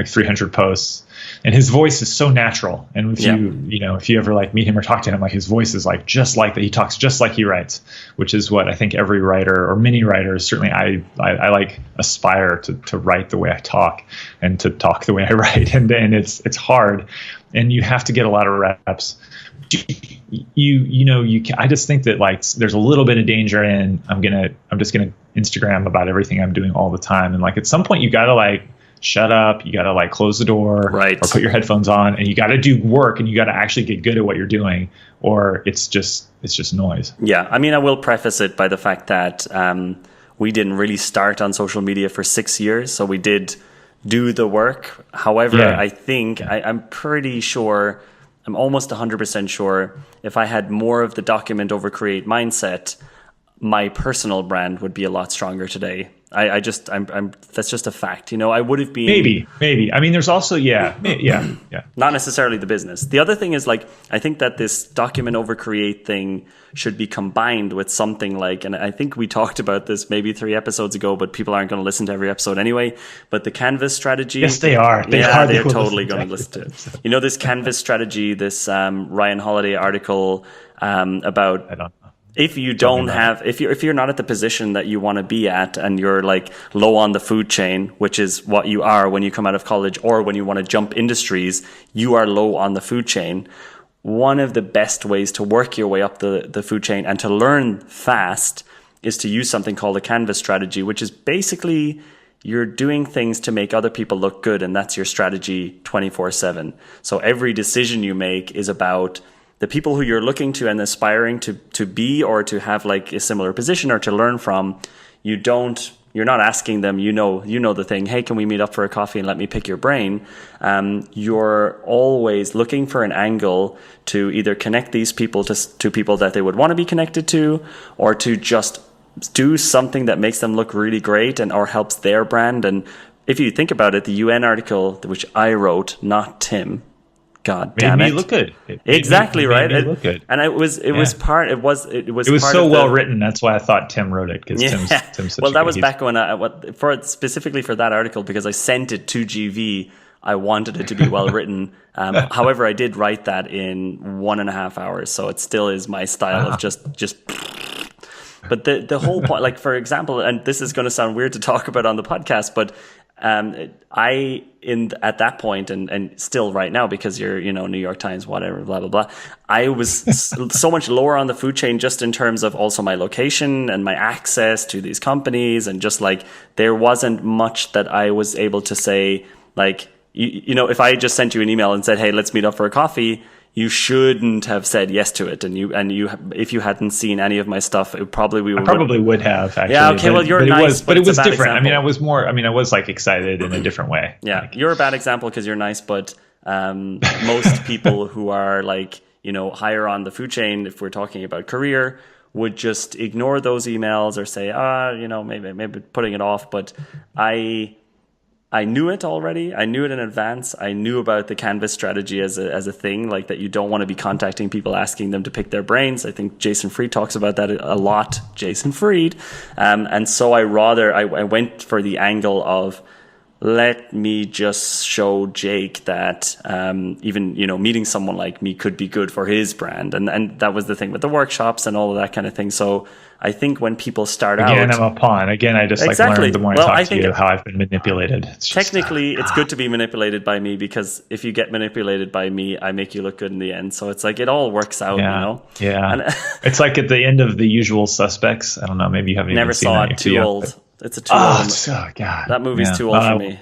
300 posts, and his voice is so natural. And if you ever like meet him or talk to him, like his voice is like just like that. He talks just like he writes, which is what I think every writer, or many writers, certainly I like aspire to write the way I talk and to talk the way I write. And it's hard, and you have to get a lot of reps. I just think that like there's a little bit of danger in I'm just gonna Instagram about everything I'm doing all the time, and like at some point you gotta like shut up, you got to like close the door, right, or put your headphones on, and you got to do work, and you got to actually get good at what you're doing, or it's just noise. Yeah. I mean, I will preface it by the fact that we didn't really start on social media for 6 years. So we did do the work. However, Yeah. I think I'm pretty sure, I'm almost 100% sure, if I had more of the document over create mindset, my personal brand would be a lot stronger today. I'm that's just a fact. I would have been maybe. I mean, there's also yeah. not necessarily the business. The other thing is like, I think that this document over create thing should be combined with something like, and I think we talked about this maybe 3 episodes ago, but people aren't going to listen to every episode anyway. But the Canvas strategy. Yes, they are. They're totally going to listen to it. This Canvas strategy, this Ryan Holiday article about. I don't know. If you don't have, if you're not at the position that you want to be at, and you're like low on the food chain, which is what you are when you come out of college, or when you want to jump industries, you are low on the food chain. One of the best ways to work your way up the food chain and to learn fast is to use something called a Canvas strategy, which is basically you're doing things to make other people look good, and that's your strategy 24/7. So every decision you make is about the people who you're looking to and aspiring to be, or to have like a similar position or to learn from. You're not asking them, you know the thing, hey, can we meet up for a coffee and let me pick your brain? You're always looking for an angle to either connect these people to people that they would want to be connected to, or to just do something that makes them look really great and or helps their brand. And if you think about it, the UN article, which I wrote, not Tim, God damn it! Made me look good. Exactly right. Made me look good. And it was so well written. That's why I thought Tim wrote it, because Tim's such well, that was back when specifically for that article, because I sent it to GV. I wanted it to be well written. However, I did write that in 1.5 hours, so it still is my style of just. But the whole point, like for example, and this is going to sound weird to talk about on the podcast, but at that point and still right now, because you're New York Times, whatever, blah blah blah, I was so much lower on the food chain, just in terms of also my location and my access to these companies, and just like there wasn't much that I was able to say, like if I just sent you an email and said, hey, let's meet up for a coffee, you shouldn't have said yes to it, and you if you hadn't seen any of my stuff, I probably would have actually. Yeah, okay, well, you're nice, but it was different. Example. I was like excited in a different way. Yeah, you're a bad example because you're nice, but most people who are like higher on the food chain, if we're talking about career, would just ignore those emails or say maybe putting it off. But I knew it already. I knew it in advance. I knew about the Canvas strategy as a thing, like that you don't want to be contacting people asking them to pick their brains. I think Jason Fried talks about that a lot. Jason Fried. And so I went for the angle of, let me just show Jake that even meeting someone like me could be good for his brand, and that was the thing with the workshops and all of that kind of thing. So I think when people start out, I'm a pawn. Again, I just learned the more I talk to you how I've been manipulated. Technically, it's good to be manipulated by me, because if you get manipulated by me, I make you look good in the end. So it's like it all works out, Yeah, and it's like at the end of The Usual Suspects. I don't know. Maybe you haven't never even seen saw that it. Too old. It's a too old. Oh God, that movie's too old for me.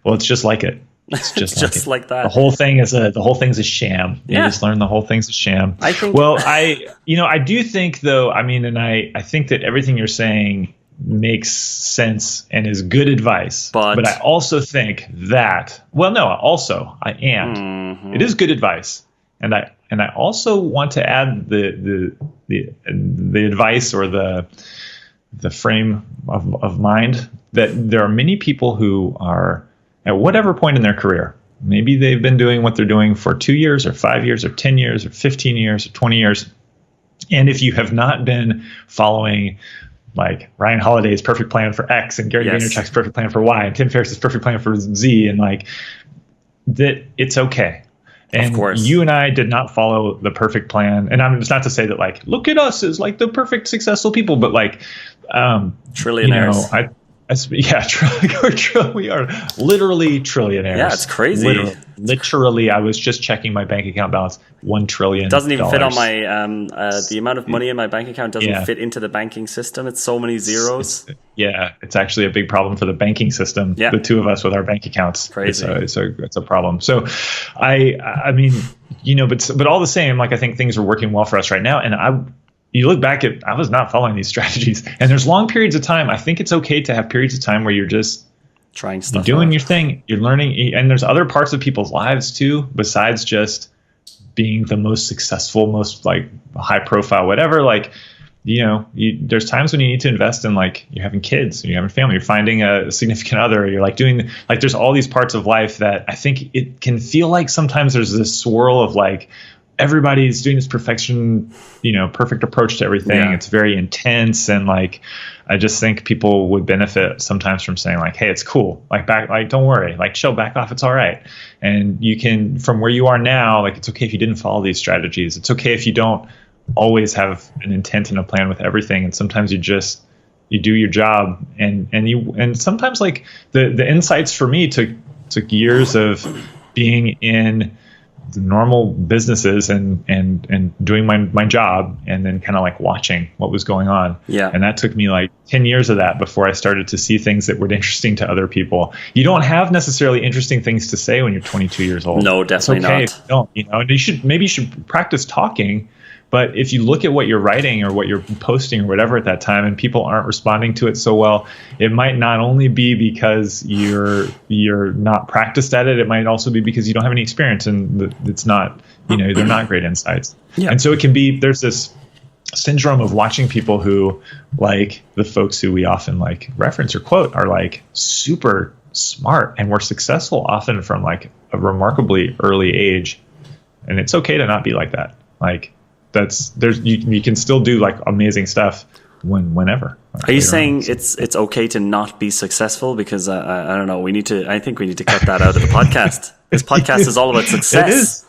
Well, it's just like it. It's just like that. The whole thing's a sham. You just learn the whole thing's a sham. I think. Well, I do think though. I mean, and I think that everything you're saying makes sense and is good advice. But I also think that. Well, no. Also, it is good advice, and I also want to add the advice, or the frame of mind, that there are many people who are at whatever point in their career. Maybe they've been doing what they're doing for 2 years or 5 years or 10 years or 15 years or 20 years. And if you have not been following like Ryan Holiday's perfect plan for X and Gary Vaynerchuk's perfect plan for Y and Tim Ferriss's perfect plan for Z, and like that, it's okay. And of course, you and I did not follow the perfect plan. And it's not to say that like, look at us as like the perfect successful people, but like trillionaires. We are literally trillionaires. Yeah, it's crazy. Literally, I was just checking my bank account balance. $1 trillion. Doesn't even fit on my the amount of money in my bank account doesn't fit into the banking system. It's so many zeros. It's actually a big problem for the banking system. Yeah. The two of us with our bank accounts. Crazy. It's a problem. So, I mean, but all the same, like I think things are working well for us right now, and you look back I was not following these strategies, and there's long periods of time. I think it's okay to have periods of time where you're just trying You're stuff doing out. your thing. You're learning, and there's other parts of people's lives too, besides just being the most successful, most like high profile, whatever. Like, there's times when you need to invest in, like, you're having kids, you're having family, you're finding a significant other, you're like doing, like, there's all these parts of life that I think it can feel like sometimes there's this swirl of like everybody's doing this perfect approach to everything. Yeah. It's very intense, and like I just think people would benefit sometimes from saying like, hey, it's cool, like don't worry, like chill, back off, it's all right. And you can, from where you are now, like, it's okay if you didn't follow these strategies. It's okay if you don't always have an intent and a plan with everything, and sometimes you do your job, and sometimes, like, the insights for me took years of being in the normal businesses and doing my job, and then kind of like watching what was going on. Yeah. And that took me like 10 years of that before I started to see things that were interesting to other people. You don't have necessarily interesting things to say when you're 22 years old. No, definitely it's okay not. If you don't, and maybe you should practice talking. But if you look at what you're writing or what you're posting or whatever at that time, and people aren't responding to it so well, it might not only be because you're not practiced at it. It might also be because you don't have any experience, and it's not, they're not great insights. Yeah. And so there's this syndrome of watching people who, like the folks who we often like reference or quote, are like super smart and were successful often from like a remarkably early age. And it's okay to not be like that. Like, you can still do like amazing stuff whenever. Are you saying it's okay to not be successful? Because I don't know. I think we need to cut that out of the podcast. This podcast is all about success.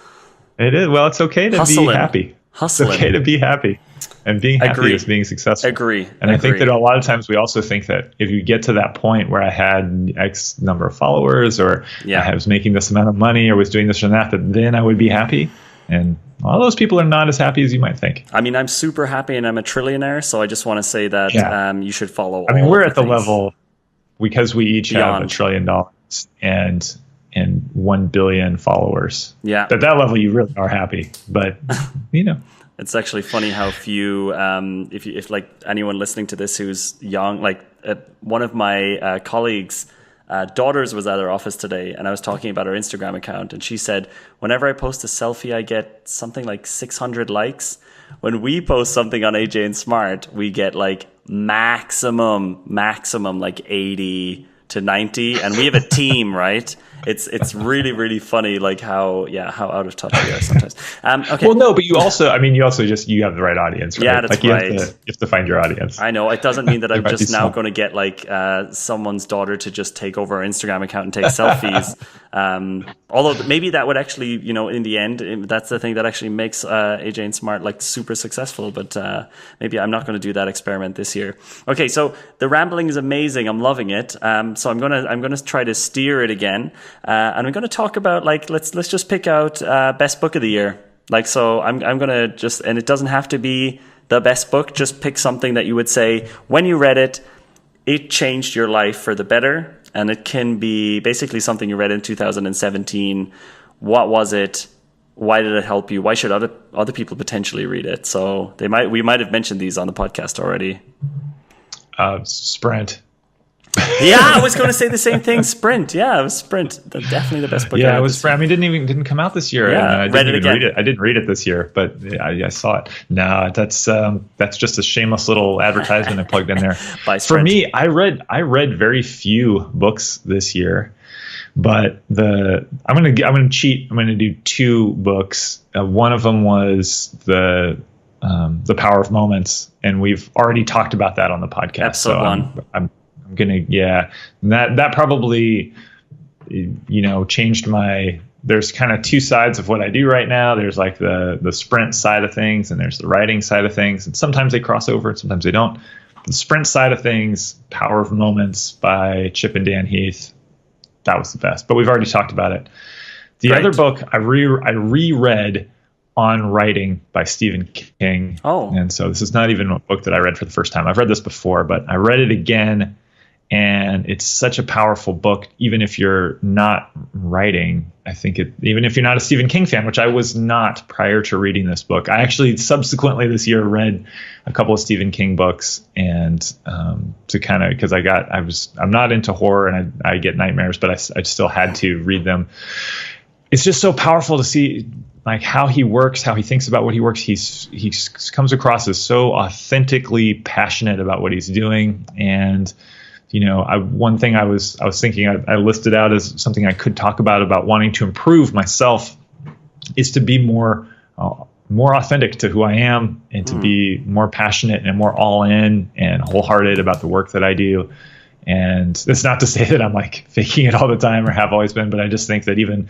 It is. Well, it's okay to be happy. Hustling. It's okay to be happy, and being happy is being successful. Agree. And I think that a lot of times we also think that if you get to that point where I had X number of followers, or I was making this amount of money, or was doing this or that then I would be happy. And all those people are not as happy as you might think. I mean, I'm super happy, and I'm a trillionaire, so I just want to say that you should follow. I mean, we're at the level, because we each have $1 trillion and 1 billion followers. Yeah, at that level, you really are happy. But it's actually funny how few, if like anyone listening to this who's young, like one of my colleagues. Daughters was at her office today, and I was talking about her Instagram account, and she said, whenever I post a selfie, I get something like 600 likes. When we post something on Aj&Smart, we get like maximum like 80 to 90, and we have a team, right? It's really, really funny, like how out of touch we are sometimes. Okay. Well, no, but you also have the right audience, right? Yeah, that's like right. You have to find your audience. I know. It doesn't mean that I'm just now going to get like someone's daughter to just take over our Instagram account and take selfies. Although maybe that would actually, in the end, that's the thing that actually makes Aj&Smart like super successful. But maybe I'm not going to do that experiment this year. Okay, so the rambling is amazing. I'm loving it. So I'm gonna try to steer it again. And I'm going to talk about, like, let's just pick out best book of the year. Like, so I'm going to just, and it doesn't have to be the best book. Just pick something that you would say when you read it, it changed your life for the better. And it can be basically something you read in 2017. What was it? Why did it help you? Why should other people potentially read it? So we might have mentioned these on the podcast already. Sprint. Yeah, I was going to say the same thing. Sprint. Yeah, it was Sprint. Definitely the best book. Yeah, it was. I mean, it didn't come out this year. Yeah, and read it again. Read it. I didn't read it this year, but I saw it. No, that's just a shameless little advertisement I plugged in there. For me, I read very few books this year, but I'm gonna cheat. I'm gonna do 2 books. One of them was the Power of Moments, and we've already talked about that on the podcast. Episode 1. I'm gonna, that probably, changed there's kind of 2 sides of what I do right now. There's like the sprint side of things, and there's the writing side of things, and sometimes they cross over and sometimes they don't. The sprint side of things, Power of Moments by Chip and Dan Heath, that was the best, but we've already talked about it. The other book I reread, On Writing by Stephen King. Oh. And so this is not even a book that I read for the first time. I've read this before, but I read it again. And it's such a powerful book, even if you're not writing. I think even if you're not a Stephen King fan, which I was not prior to reading this book. I actually subsequently this year read a couple of Stephen King books, and to kind of, because I'm not into horror and I get nightmares, but I still had to read them. It's just so powerful to see like how he works, how he thinks about what he works. He comes across as so authentically passionate about what he's doing. And one thing I was thinking I listed out as something I could talk about wanting to improve myself is to be more authentic to who I am, and to be more passionate and more all in and wholehearted about the work that I do. And it's not to say that I'm like faking it all the time or have always been, but I just think that even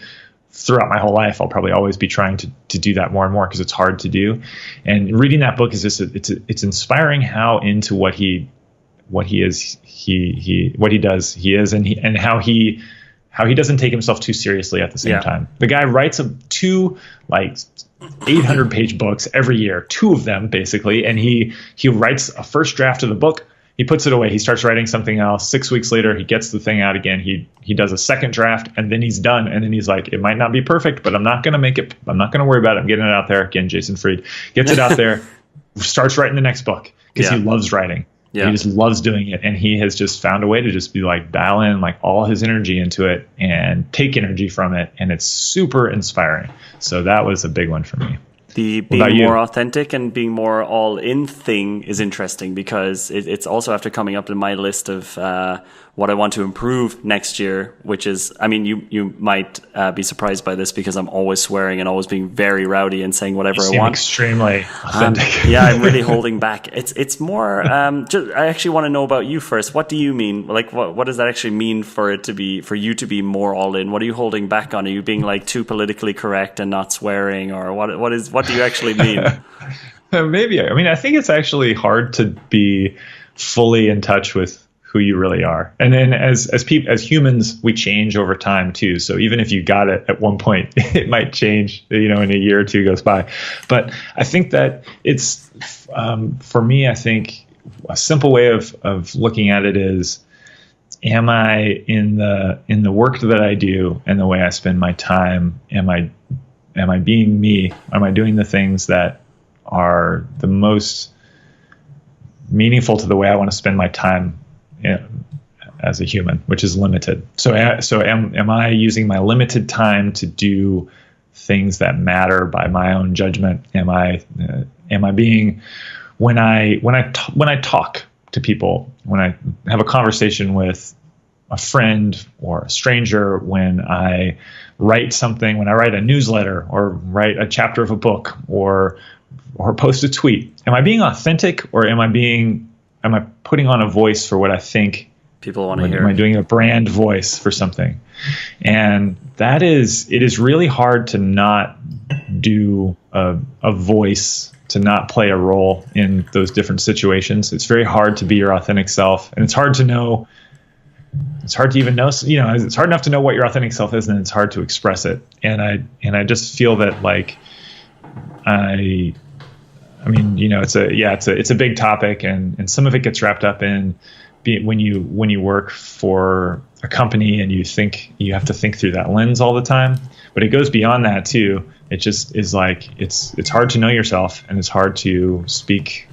throughout my whole life, I'll probably always be trying to do that more and more, because it's hard to do. And reading that book is just it's inspiring how into what he is, what he does, he is, and how he doesn't take himself too seriously at the same time. The guy writes two like 800-page books every year, two of them basically, and he writes a first draft of the book. He puts it away. He starts writing something else. 6 weeks later, he gets the thing out again. He does a second draft, and then he's done. And then he's like, it might not be perfect, but I'm not going to make it. I'm not going to worry about it. I'm getting it out there. Again, Jason Fried gets it out there, starts writing the next book, because he loves writing. Yeah. He just loves doing it. And he has just found a way to just be like dial in like all his energy into it and take energy from it. And it's super inspiring. So that was a big one for me. The being more authentic and being more all in thing is interesting, because it's also after coming up in my list of what I want to improve next year, which is, I mean, you might be surprised by this, because I'm always swearing and always being very rowdy and saying whatever I want. Extremely authentic. Yeah, I'm really holding back. It's more. I actually want to know about you first. What do you mean? Like, what does that actually mean for you to be more all in? What are you holding back on? Are you being like too politically correct and not swearing, or what do you actually mean? Maybe. I mean, I think it's actually hard to be fully in touch with who you really are. And then as humans, we change over time too. So even if you got it at one point, it might change, in a year or two goes by. But I think that it's, for me, I think a simple way of looking at it is, am I in the work that I do and the way I spend my time, am I being me? Am I doing the things that are the most meaningful to the way I want to spend my time as a human, which is limited? So am I using my limited time to do things that matter by my own judgment? Am I being, when I talk to people, when I have a conversation with a friend or a stranger, when I write something, when I write a newsletter or write a chapter of a book or post a tweet, am I being authentic, or am I putting on a voice for what I think people want to hear? Am I doing a brand voice for something? And it is really hard to not do a voice, to not play a role in those different situations. It's very hard to be your authentic self, and it's hard to know. It's hard to even know, it's hard enough to know what your authentic self is, and it's hard to express it. And I just feel that like, I mean, it's a big topic, and some of it gets wrapped up in when you work for a company and you have to think through that lens all the time. But it goes beyond that too. It just is like, it's hard to know yourself, and it's hard to speak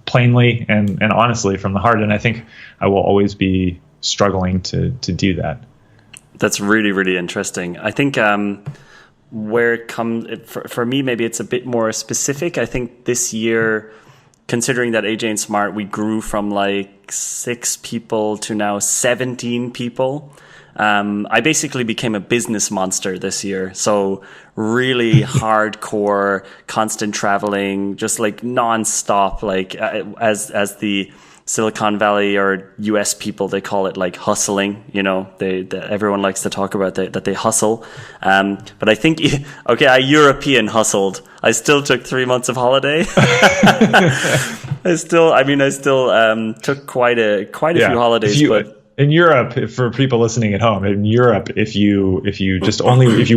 plainly and honestly from the heart. And I think I will always be struggling to do that. That's really, really interesting. I think where it comes, for me, maybe it's a bit more specific. I think this year, considering that Aj&Smart, we grew from like 6 people to now 17 people. I basically became a business monster this year. So really hardcore, constant traveling, just like nonstop, like as the Silicon Valley or US people, they call it like hustling. Everyone likes to talk about that they hustle. But I think, okay, I European hustled. I still took 3 months of holiday. I still took quite a few holidays. in Europe, for people listening at home, in Europe, if you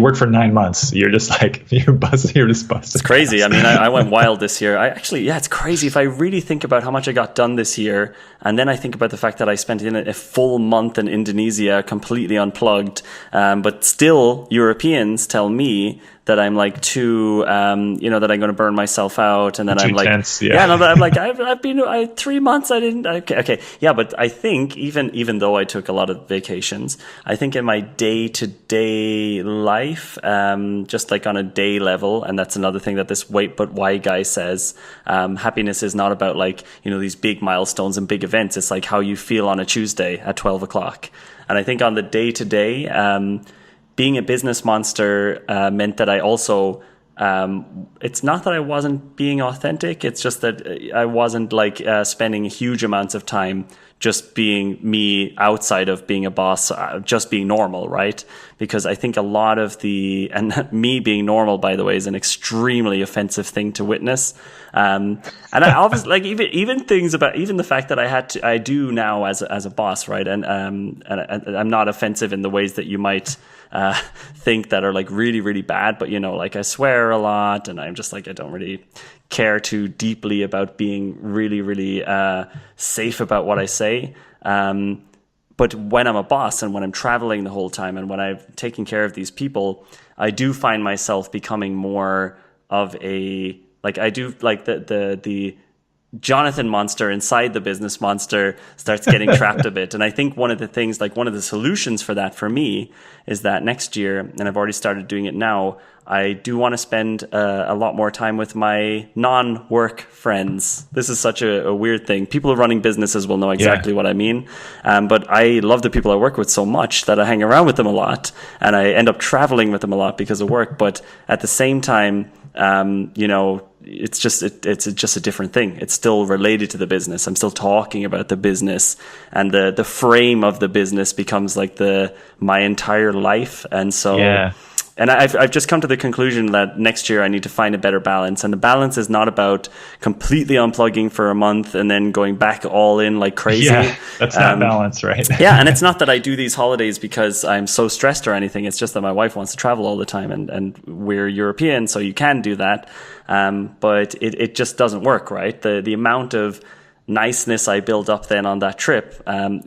work for 9 months, you're just like you're just busted. It's crazy. I mean, I went wild this year. It's crazy. If I really think about how much I got done this year, and then I think about the fact that I spent a full month in Indonesia completely unplugged, but still Europeans tell me that I'm like too, that I'm going to burn myself out, and then I'm like, tense, but I'm like, I've been 3 months. I didn't. Okay, yeah, but I think even though I took a lot of vacations, I think in my day-to-day life, just like on a day level, and that's another thing that this Wait But Why guy says. Happiness is not about like these big milestones and big events. It's like how you feel on a Tuesday at 12 o'clock, and I think on the day-to-day. Being a business monster meant that I also, it's not that I wasn't being authentic, it's just that I wasn't like spending huge amounts of time just being me outside of being a boss, just being normal, right? Because I think a lot of and me being normal, by the way, is an extremely offensive thing to witness. And I obviously like even things about even the fact that I do now as a boss, right? And I'm not offensive in the ways that you might think that are like really, really bad, but like I swear a lot, and I'm just like, I don't really care too deeply about being really, really safe about what I say. But when I'm a boss and when I'm traveling the whole time and when I'm taking care of these people, I do find myself becoming more of a, like I do like the Jonathan monster inside the business monster starts getting trapped a bit. And I think one of the things, like one of the solutions for that for me is that next year, and I've already started doing it now, I do want to spend a lot more time with my non-work friends. This is such a weird thing. People running businesses will know exactly what I mean. But I love the people I work with so much that I hang around with them a lot, and I end up traveling with them a lot because of work. But at the same time, it's just a different thing. It's still related to the business. I'm still talking about the business, and the frame of the business becomes like my entire life. And so and I've just come to the conclusion that next year I need to find a better balance. And the balance is not about completely unplugging for a month and then going back all in like crazy. Yeah, that's not balance, right? Yeah, and it's not that I do these holidays because I'm so stressed or anything. It's just that my wife wants to travel all the time, and we're European, so you can do that. But it just doesn't work, right? The amount of niceness I build up then on that trip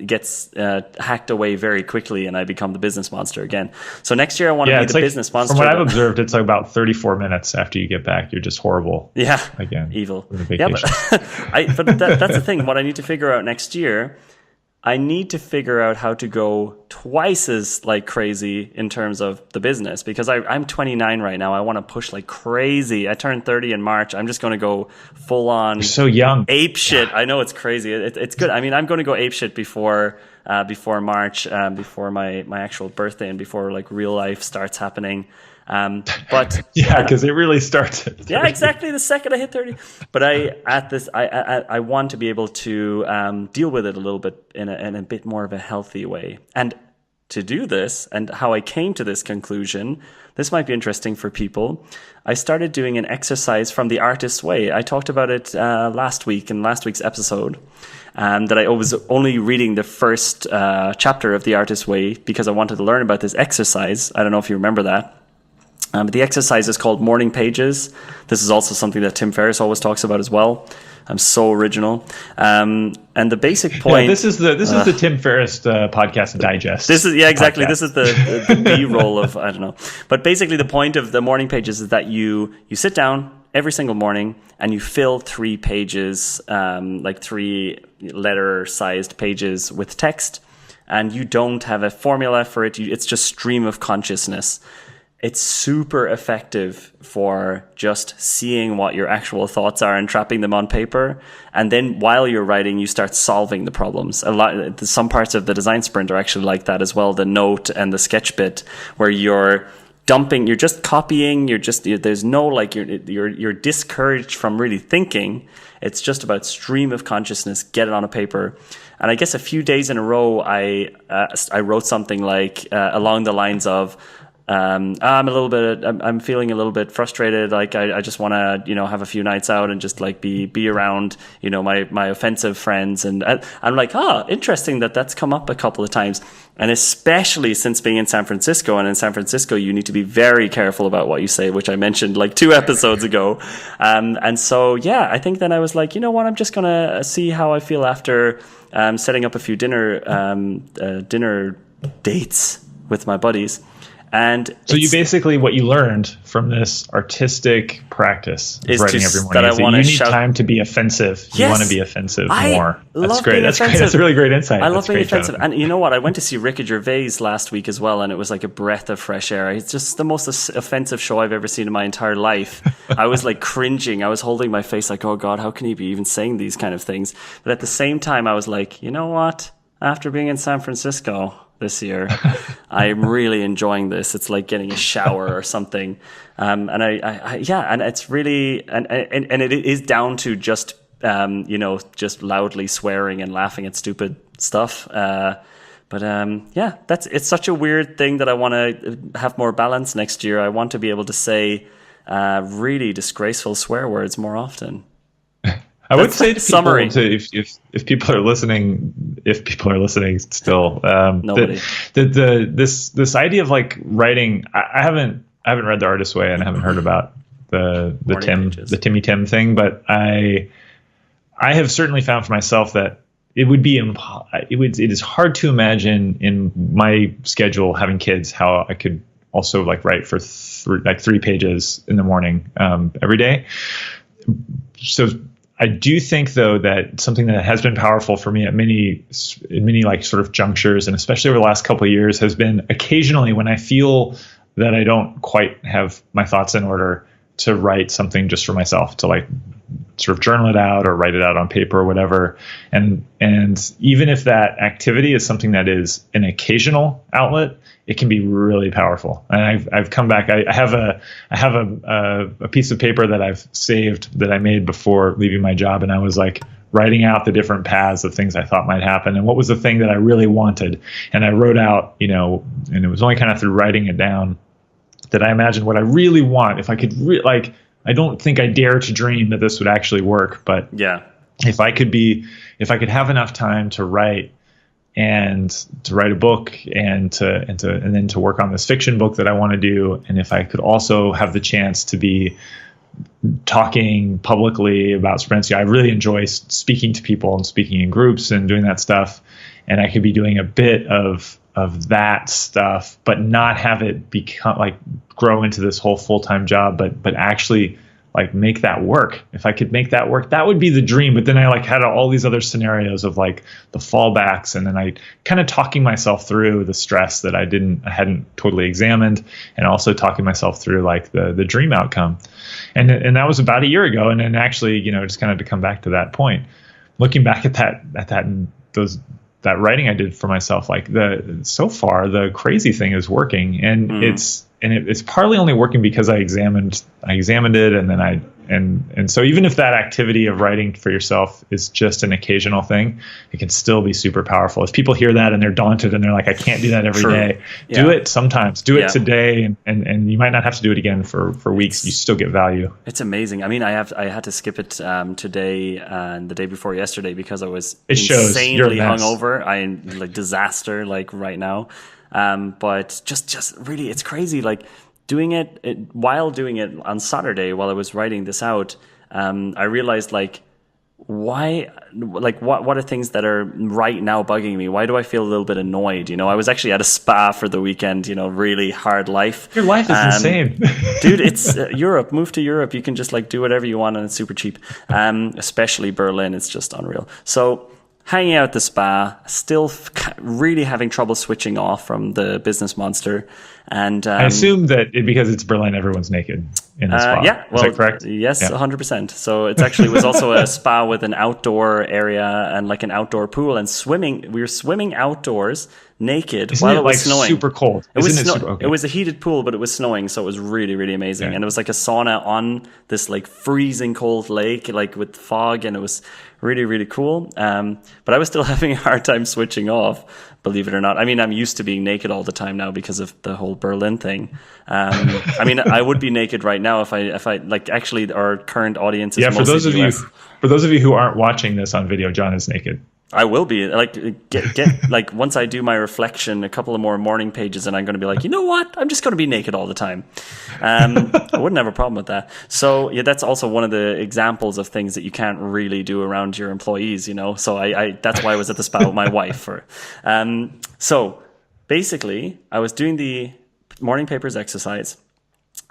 gets hacked away very quickly, and I become the business monster again. So next year I want to be the business monster. From what I've observed, it's like about 34 minutes after you get back, you're just horrible. Yeah, again, evil. Yeah, but that's the thing. What I need to figure out next year, I need to figure out how to go twice as like crazy in terms of the business, because I'm 29 right now. I want to push like crazy. I turned 30 in March. I'm just going to go full on. You're so young. Ape shit. I know it's crazy. It's good. I mean, I'm going to go ape shit before March, before my actual birthday, and before like real life starts happening. But because it really starts at 30. Yeah, exactly. The second I hit 30, but I want to be able to deal with it a little bit in a bit more of a healthy way. And to do this, and how I came to this conclusion, this might be interesting for people. I started doing an exercise from the Artist's Way. I talked about it last week in last week's episode. That I was only reading the first chapter of the Artist's Way because I wanted to learn about this exercise. I don't know if you remember that. But the exercise is called Morning Pages. This is also something that Tim Ferriss always talks about as well. I'm so original. And the basic point. Yeah, this is the Tim Ferriss podcast digest. This is exactly. Podcast. This is the B-roll of, I don't know. But basically, the point of the Morning Pages is that you sit down every single morning and you fill 3 pages, like 3 letter-sized pages with text, and you don't have a formula for it. It's just stream of consciousness. It's super effective for just seeing what your actual thoughts are and trapping them on paper. And then while you're writing, you start solving the problems. Some parts of the design sprint are actually like that as well. The note and the sketch bit, where you're dumping, you're just copying. There's no like you're discouraged from really thinking. It's just about stream of consciousness. Get it on a paper. And I guess a few days in a row, I wrote something like along the lines of, I'm feeling a little bit frustrated. Like I just want to, have a few nights out and just like be around, my offensive friends. And I'm like, interesting that's come up a couple of times. And especially since being in San Francisco, and in San Francisco, you need to be very careful about what you say, which I mentioned like 2 episodes ago. And so, yeah, I think then I was like, you know what, I'm just going to see how I feel after setting up a few dinner dates with my buddies. And so you basically, what you learned from this artistic practice of writing every morning is that you need time to be offensive. Yes, you want to be offensive more. That's great. That's offensive. Great. That's a really great insight. I love being offensive. And you know what? I went to see Ricky Gervais last week as well, and it was like a breath of fresh air. It's just the most offensive show I've ever seen in my entire life. I was like cringing. I was holding my face like, oh God, how can he be even saying these kind of things? But at the same time, I was like, you know what? After being in San Francisco this year, I'm really enjoying this. It's like getting a shower or something. And and it's really, and it is down to just, just loudly swearing and laughing at stupid stuff. It's such a weird thing that I want to have more balance next year. I want to be able to say really disgraceful swear words more often. I would say to people, if people are listening still, nobody. This idea of like writing, I haven't read The Artist's Way, and I haven't heard about the Timmy Tim thing, but I have certainly found for myself that it is hard to imagine in my schedule having kids how I could also like write for 3 pages in the morning every day. So I do think, though, that something that has been powerful for me at many like sort of junctures, and especially over the last couple of years, has been occasionally when I feel that I don't quite have my thoughts in order, to write something just for myself, to like sort of journal it out or write it out on paper or whatever. And even if that activity is something that is an occasional outlet, it can be really powerful. And I've come back. I have a piece of paper that I've saved that I made before leaving my job, and I was like writing out the different paths of things I thought might happen, and what was the thing that I really wanted. And I wrote out, and it was only kind of through writing it down that I imagined what I really want. If I could, I don't think I dare to dream that this would actually work, but yeah, if I could have enough time to write, and to write a book, and then to work on this fiction book that I want to do, and if I could also have the chance to be talking publicly about Sprensky. I really enjoy speaking to people and speaking in groups and doing that stuff, and I could be doing a bit of that stuff, but not have it become like grow into this whole full-time job, but actually like make that work. If I could make that work, that would be the dream. But then I like had all these other scenarios of like the fallbacks, and then I kind of talking myself through the stress that I hadn't totally examined, and also talking myself through like the dream outcome. And that was about a year ago. And then actually, just kind of to come back to that point, looking back at that writing I did for myself, like so far the crazy thing is working, and it's partly only working because I examined it, and then and so even if that activity of writing for yourself is just an occasional thing, it can still be super powerful. If people hear that and they're daunted and they're like, I can't do that every day. Do it sometimes. Do it today, and you might not have to do it again for weeks. You still get value. It's amazing. I mean, I had to skip it today and the day before yesterday because I was insanely hungover. I like disaster like right now. But just really, it's crazy. Like while doing it on Saturday, while I was writing this out, I realized like what are things that are right now bugging me? Why do I feel a little bit annoyed? I was actually at a spa for the weekend, really hard life. Your life is insane. Dude, it's Europe. Move to Europe. You can just like do whatever you want and it's super cheap. Especially Berlin. It's just unreal. So hanging out at the spa, still really having trouble switching off from the business monster. And I assume that because it's Berlin, everyone's naked in the spa. Yeah, well, is that correct? Yes, yeah. 100%. So it was also a spa with an outdoor area and like an outdoor pool and swimming. We were swimming outdoors naked while it was snowing. Super cold. It was a heated pool, but it was snowing, so it was really, really amazing. Yeah. And it was like a sauna on this like freezing cold lake, like with fog, and it was really, really cool. But I was still having a hard time switching off, believe it or not. I mean, I'm used to being naked all the time now because of the whole Berlin thing. I mean, I would be naked right now if I like, actually our current audience is mostly US. For those of you who aren't watching this on video, John is naked. I will be like get like once I do my reflection, a couple of more morning pages, and I'm going to be like, you know what? I'm just going to be naked all the time. I wouldn't have a problem with that. So yeah, that's also one of the examples of things that you can't really do around your employees, you know. So I that's why I was at the spa with my wife. So basically, I was doing the morning papers exercise.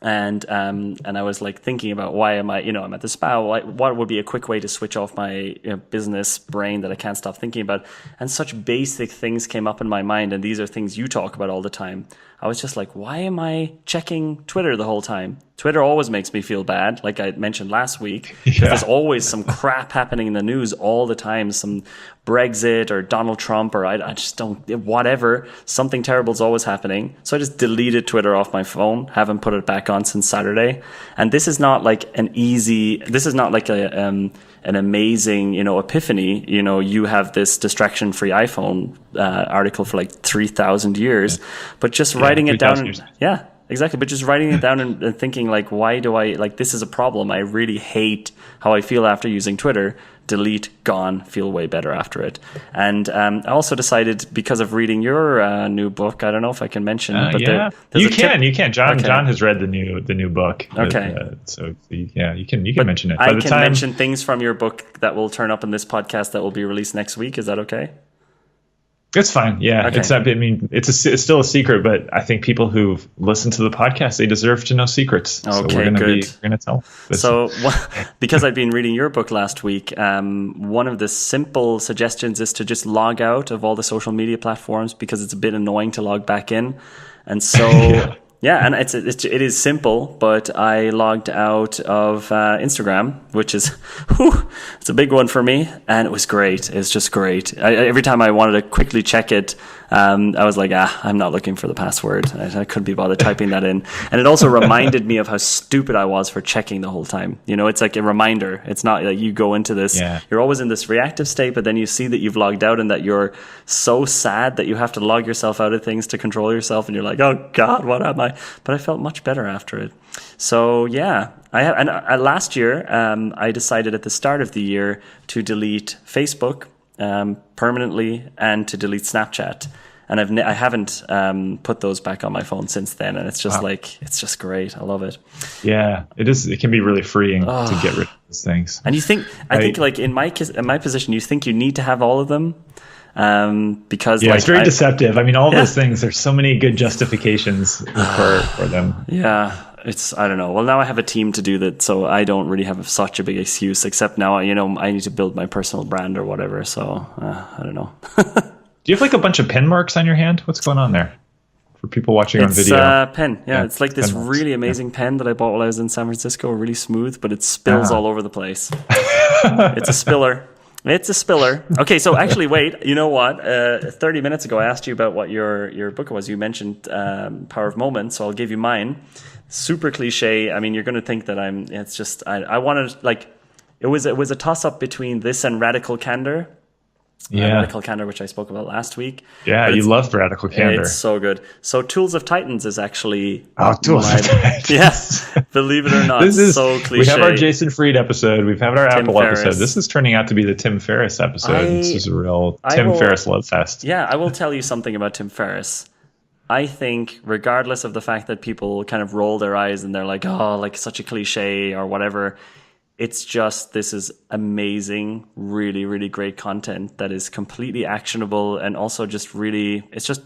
And I was like thinking about why am I, you know, I'm at the spa. What would be a quick way to switch off my business brain that I can't stop thinking about? And such basic things came up in my mind. And these are things you talk about all the time. I was just like, why am I checking Twitter the whole time? Twitter always makes me feel bad, like I mentioned last week. Yeah. There's always some crap happening in the news all the time, some Brexit or Donald Trump or I just don't, whatever. Something terrible is always happening. So I just deleted Twitter off my phone, haven't put it back on since Saturday. And this is not like this is not like an amazing, you know, epiphany. You know, you have this distraction-free iPhone article for like 3,000 years, but just writing it down. Yeah, exactly. But just writing it down and thinking like, why do I, like, this is a problem. I really hate how I feel after using Twitter. Delete, gone, feel way better after it. And I also decided, because of reading your new book, I don't know if I can mention, but yeah, you can. John has read the new book. Okay, so yeah, you can mention it. I can mention things from your book that will turn up in this podcast that will be released next week. Is that okay? It's fine. Yeah. Okay. It's still a secret, but I think people who've listened to the podcast, they deserve to know secrets. Okay, so we're going to tell them. So because I've been reading your book last week, one of the simple suggestions is to just log out of all the social media platforms, because it's a bit annoying to log back in. And so yeah, and it is simple, but I logged out of Instagram, which is it's a big one for me, and it was great. It's just great. Every time I wanted to quickly check it, I was like, I'm not looking for the password. I couldn't be bothered typing that in. And it also reminded me of how stupid I was for checking the whole time. You know, it's like a reminder. It's not like you go into this, you're always in this reactive state, but then you see that you've logged out and that you're so sad that you have to log yourself out of things to control yourself. And you're like, oh God, what am I? But I felt much better after it. So yeah, last year, I decided at the start of the year to delete Facebook permanently and to delete Snapchat. And I haven't put those back on my phone since then, and it's just it's just great. I love it. Yeah, it is. It can be really freeing to get rid of those things. And you think, I think like in my position, you think you need to have all of them, because it's very deceptive. I mean, all those things. There's so many good justifications for them. Yeah. I don't know. Well, now I have a team to do that, so I don't really have such a big excuse, except now, you know, I need to build my personal brand or whatever. So I don't know. Do you have like a bunch of pen marks on your hand? What's going on there for people watching on video? It's a pen. Yeah, it's like this really amazing pen that I bought while I was in San Francisco. Really smooth, but it spills all over the place. It's a spiller. It's a spiller. Okay, so actually, wait. You know what? 30 minutes ago, I asked you about what your book was. You mentioned Power of Moments, so I'll give you mine. Super cliche. I mean, you're going to think that it's just, I wanted, like, it was a toss-up between this and Radical Candor. Radical Candor, which I spoke about last week. Yeah, you loved Radical Candor. It's so good. So Tools of Titans is actually... Tools of Titans. Yes, believe it or not, this is so cliche. We have our Jason Fried episode. We've had our Apple episode. This is turning out to be the Tim Ferriss episode. This is a real Tim Ferriss love fest. Yeah, I will tell you something about Tim Ferriss. I think, regardless of the fact that people kind of roll their eyes and they're like, oh, like such a cliche or whatever... It's just, this is amazing, really, really great content that is completely actionable, and also just really, it's just,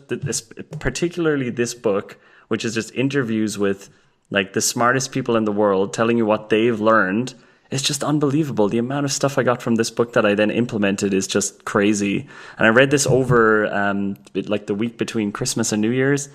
particularly this book, which is just interviews with like the smartest people in the world telling you what they've learned. It's just unbelievable. The amount of stuff I got from this book that I then implemented is just crazy. And I read this over like the week between Christmas and New Year's.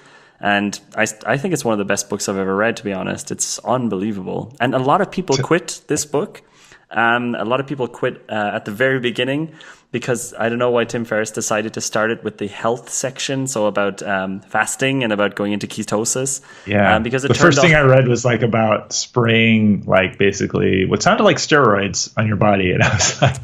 And I think it's one of the best books I've ever read, to be honest. It's unbelievable. And a lot of people quit this book. A lot of people quit at the very beginning because I don't know why Tim Ferriss decided to start it with the health section, so about fasting and about going into ketosis. Yeah, because the first thing I read was like about spraying like basically what sounded like steroids on your body, and I was like,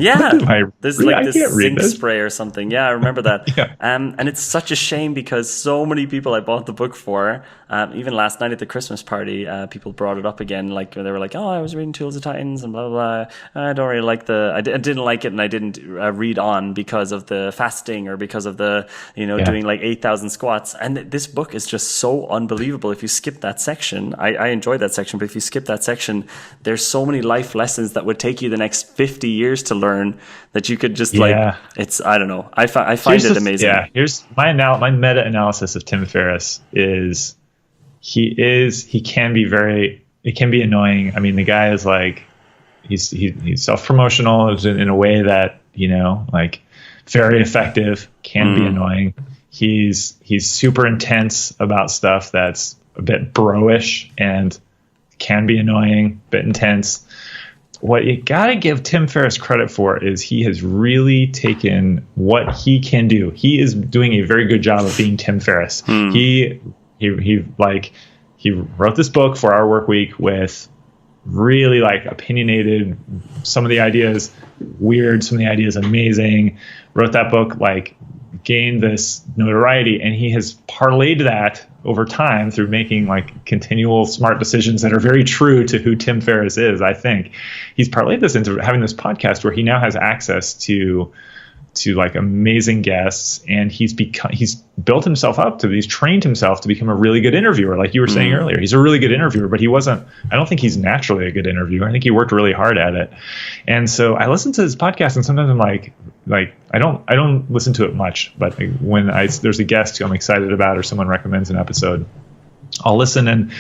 there's like this zinc spray or something. Yeah, I remember that. Yeah. And it's such a shame because so many people I bought the book for, even last night at the Christmas party, people brought it up again. Like they were like, "Oh, I was reading Tools of Titans and blah blah blah. I don't really like I didn't like it, and I didn't read on because of the fasting or because of the doing like 8,000 squats." And this book is just so unbelievable. If you skip that section, I enjoy that section, but if you skip that section, there's so many life lessons that would take you the next 50 years to learn that you could just it's, I don't know. I find it amazing. Yeah. Here's my meta analysis of Tim Ferriss is he can be annoying. I mean, the guy is like, he's self-promotional in a way that, like very effective, can be annoying. He's super intense about stuff that's a bit bro-ish and can be annoying, bit intense. What you gotta give Tim Ferriss credit for is he has really taken what he can do. He is doing a very good job of being Tim Ferriss. He wrote this book for Our Work Week with really like opinionated, some of the ideas weird, some of the ideas amazing. Wrote that book, like gained this notoriety, and he has parlayed that over time through making like continual smart decisions that are very true to who Tim Ferriss is. I think he's parlayed this into having this podcast where he now has access to like amazing guests, and he's built himself up he's trained himself to become a really good interviewer. Like you were saying earlier, he's a really good interviewer, but I don't think he's naturally a good interviewer. I think he worked really hard at it. And so I listen to his podcast, and sometimes I'm like I don't listen to it much, but when there's a guest who I'm excited about or someone recommends an episode, I'll listen. And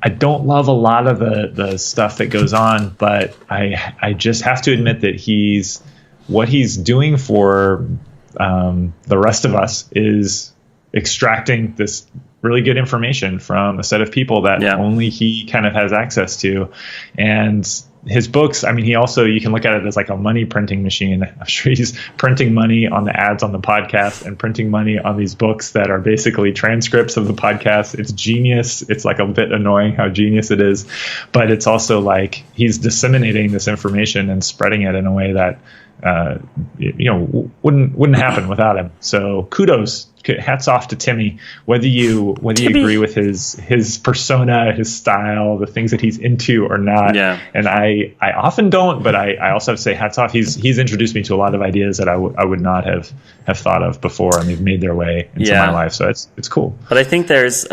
I don't love a lot of the stuff that goes on, but I just have to admit that what he's doing for the rest of us is extracting this really good information from a set of people that only he kind of has access to. And his books, I mean, you can look at it as like a money printing machine. I'm sure he's printing money on the ads on the podcast and printing money on these books that are basically transcripts of the podcast. It's genius. It's like a bit annoying how genius it is, but it's also like he's disseminating this information and spreading it in a way that wouldn't happen without him. So kudos, hats off to Timmy. Whether you agree with his persona, his style, the things that he's into or not. Yeah. And I often don't, but I also have to say hats off. He's introduced me to a lot of ideas that I would not have thought of before, and they've made their way into my life. So it's cool. But I think there's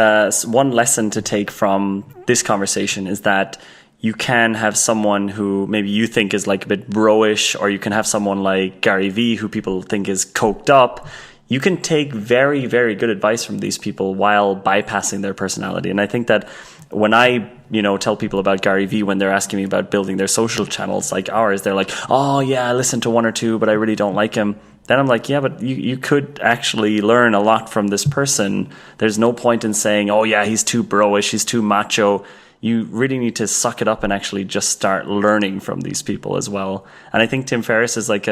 one lesson to take from this conversation is that you can have someone who maybe you think is like a bit bro-ish, or you can have someone like Gary Vee who people think is coked up. You can take very, very good advice from these people while bypassing their personality. And I think that when I, tell people about Gary Vee, when they're asking me about building their social channels like ours, they're like, "Oh yeah, I listened to one or two, but I really don't like him." Then I'm like, yeah, but you could actually learn a lot from this person. There's no point in saying, "Oh yeah, he's too bro-ish, he's too macho." You really need to suck it up and actually just start learning from these people as well. And I think Tim Ferriss is like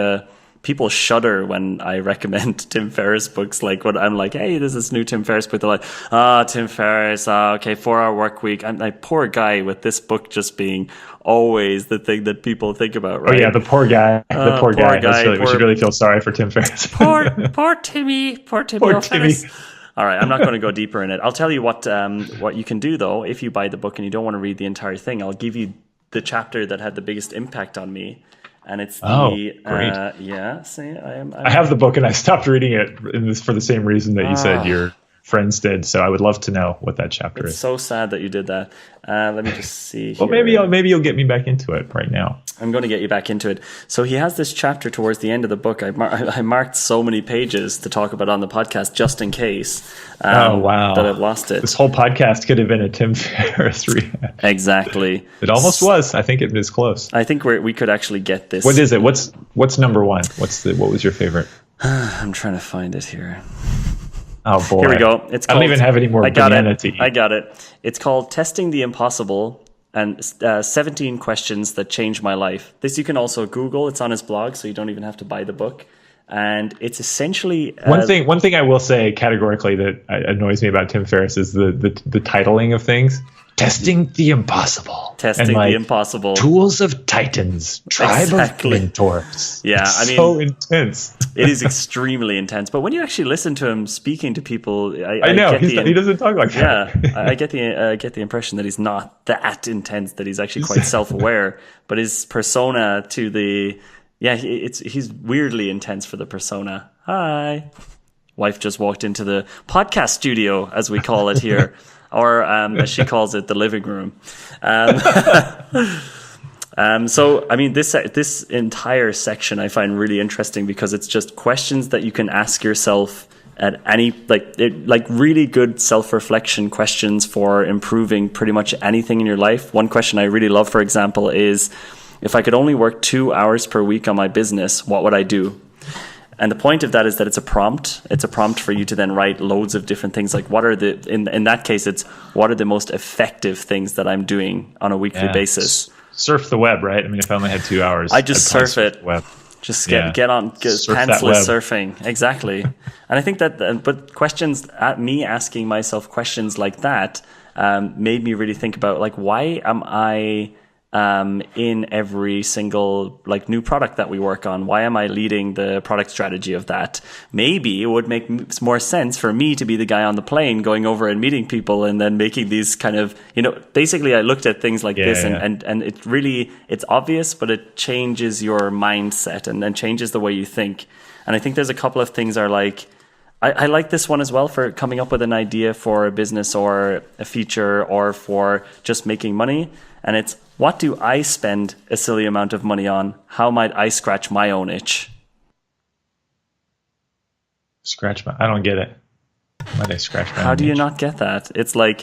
people shudder when I recommend Tim Ferriss books. Like when I'm like, "Hey, there's this new Tim Ferriss book." They're like, Tim Ferriss, okay, 4-Hour Work Week. I'm like, poor guy, with this book just being always the thing that people think about, right? Oh yeah, the poor guy. We should really feel sorry for Tim Ferriss. Poor Timmy. Poor Timmy. All right, I'm not going to go deeper in it. I'll tell you what you can do, though. If you buy the book and you don't want to read the entire thing, I'll give you the chapter that had the biggest impact on me. And it's great. I have the book, and I stopped reading it for the same reason that you said your friends did. So I would love to know what that chapter is. It's so sad that you did that. Let me just see. Well, maybe you'll get me back into it right now. I'm going to get you back into it. So he has this chapter towards the end of the book. I marked so many pages to talk about on the podcast just in case. That I've lost it. This whole podcast could have been a Tim Ferriss read. Exactly. It almost was. I think it is close. I think we could actually get this. What is it? What's number one? What was your favorite? I'm trying to find it here. Oh boy! Here we go. I don't even have any more banana tea. I got it. It's called Testing the Impossible and 17 Questions That Changed My Life. This you can also Google. It's on his blog, so you don't even have to buy the book. And it's essentially one thing I will say categorically that annoys me about Tim Ferriss is the titling of things. Testing the impossible. Testing the impossible. Tools of Titans. Tribe of Mentors. Yeah, I mean, so intense. It is extremely intense. But when you actually listen to him speaking to people, I know he doesn't talk like that. Yeah, I get the impression that he's not that intense. That he's actually quite self-aware. But his persona to the he's weirdly intense for the persona. Hi, wife just walked into the podcast studio, as we call it here. Or as she calls it, the living room. So, I mean, this entire section I find really interesting because it's just questions that you can ask yourself at any, like really good self-reflection questions for improving pretty much anything in your life. One question I really love, for example, is if I could only work 2 hours per week on my business, what would I do? And the point of that is that it's a prompt. It's a prompt for you to then write loads of different things. Like what are in that case, it's what are the most effective things that I'm doing on a weekly basis? Surf the web, right? I mean, if I only had 2 hours, I just surf it. Web. Just get on pantsless surfing. Exactly. And I think that, but questions, me asking myself questions like that made me really think about like, why am I in every single like new product that we work on? Why am I leading the product strategy of that? Maybe it would make more sense for me to be the guy on the plane going over and meeting people and then making these kind of, basically I looked at things like this and it really, it's obvious, but it changes your mindset and then changes the way you think. And I think there's a couple of things are like, I like this one as well for coming up with an idea for a business or a feature or for just making money. And it's, what do I spend a silly amount of money on? How might I scratch my own itch? I don't get it. Why did I scratch my own itch? How do you not get that? It's like,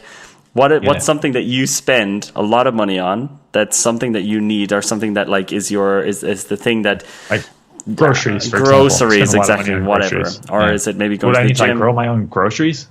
what's something that you spend a lot of money on? That's something that you need or something that like is the thing that... Like groceries, for groceries, exactly, whatever. Or is it maybe going to the gym? Would I need to grow my own groceries?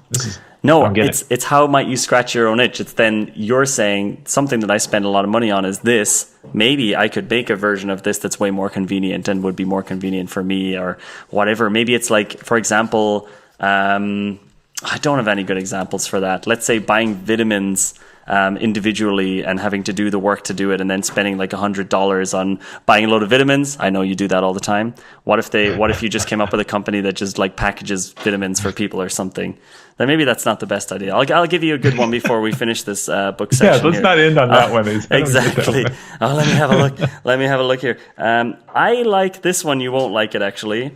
No, it's how might you scratch your own itch. It's then you're saying something that I spend a lot of money on is this. Maybe I could make a version of this that's way more convenient and would be more convenient for me or whatever. Maybe it's like, for example, I don't have any good examples for that. Let's say buying vitamins individually and having to do the work to do it and then spending like $100 on buying a load of vitamins. I know you do that all the time. What if you just came up with a company that just like packages vitamins for people or something? Then maybe that's not the best idea. I'll give you a good one before we finish this book section. Yeah, let's not end on that one. Exactly. Let me have a look. Let me have a look here. I like this one. You won't like it, actually.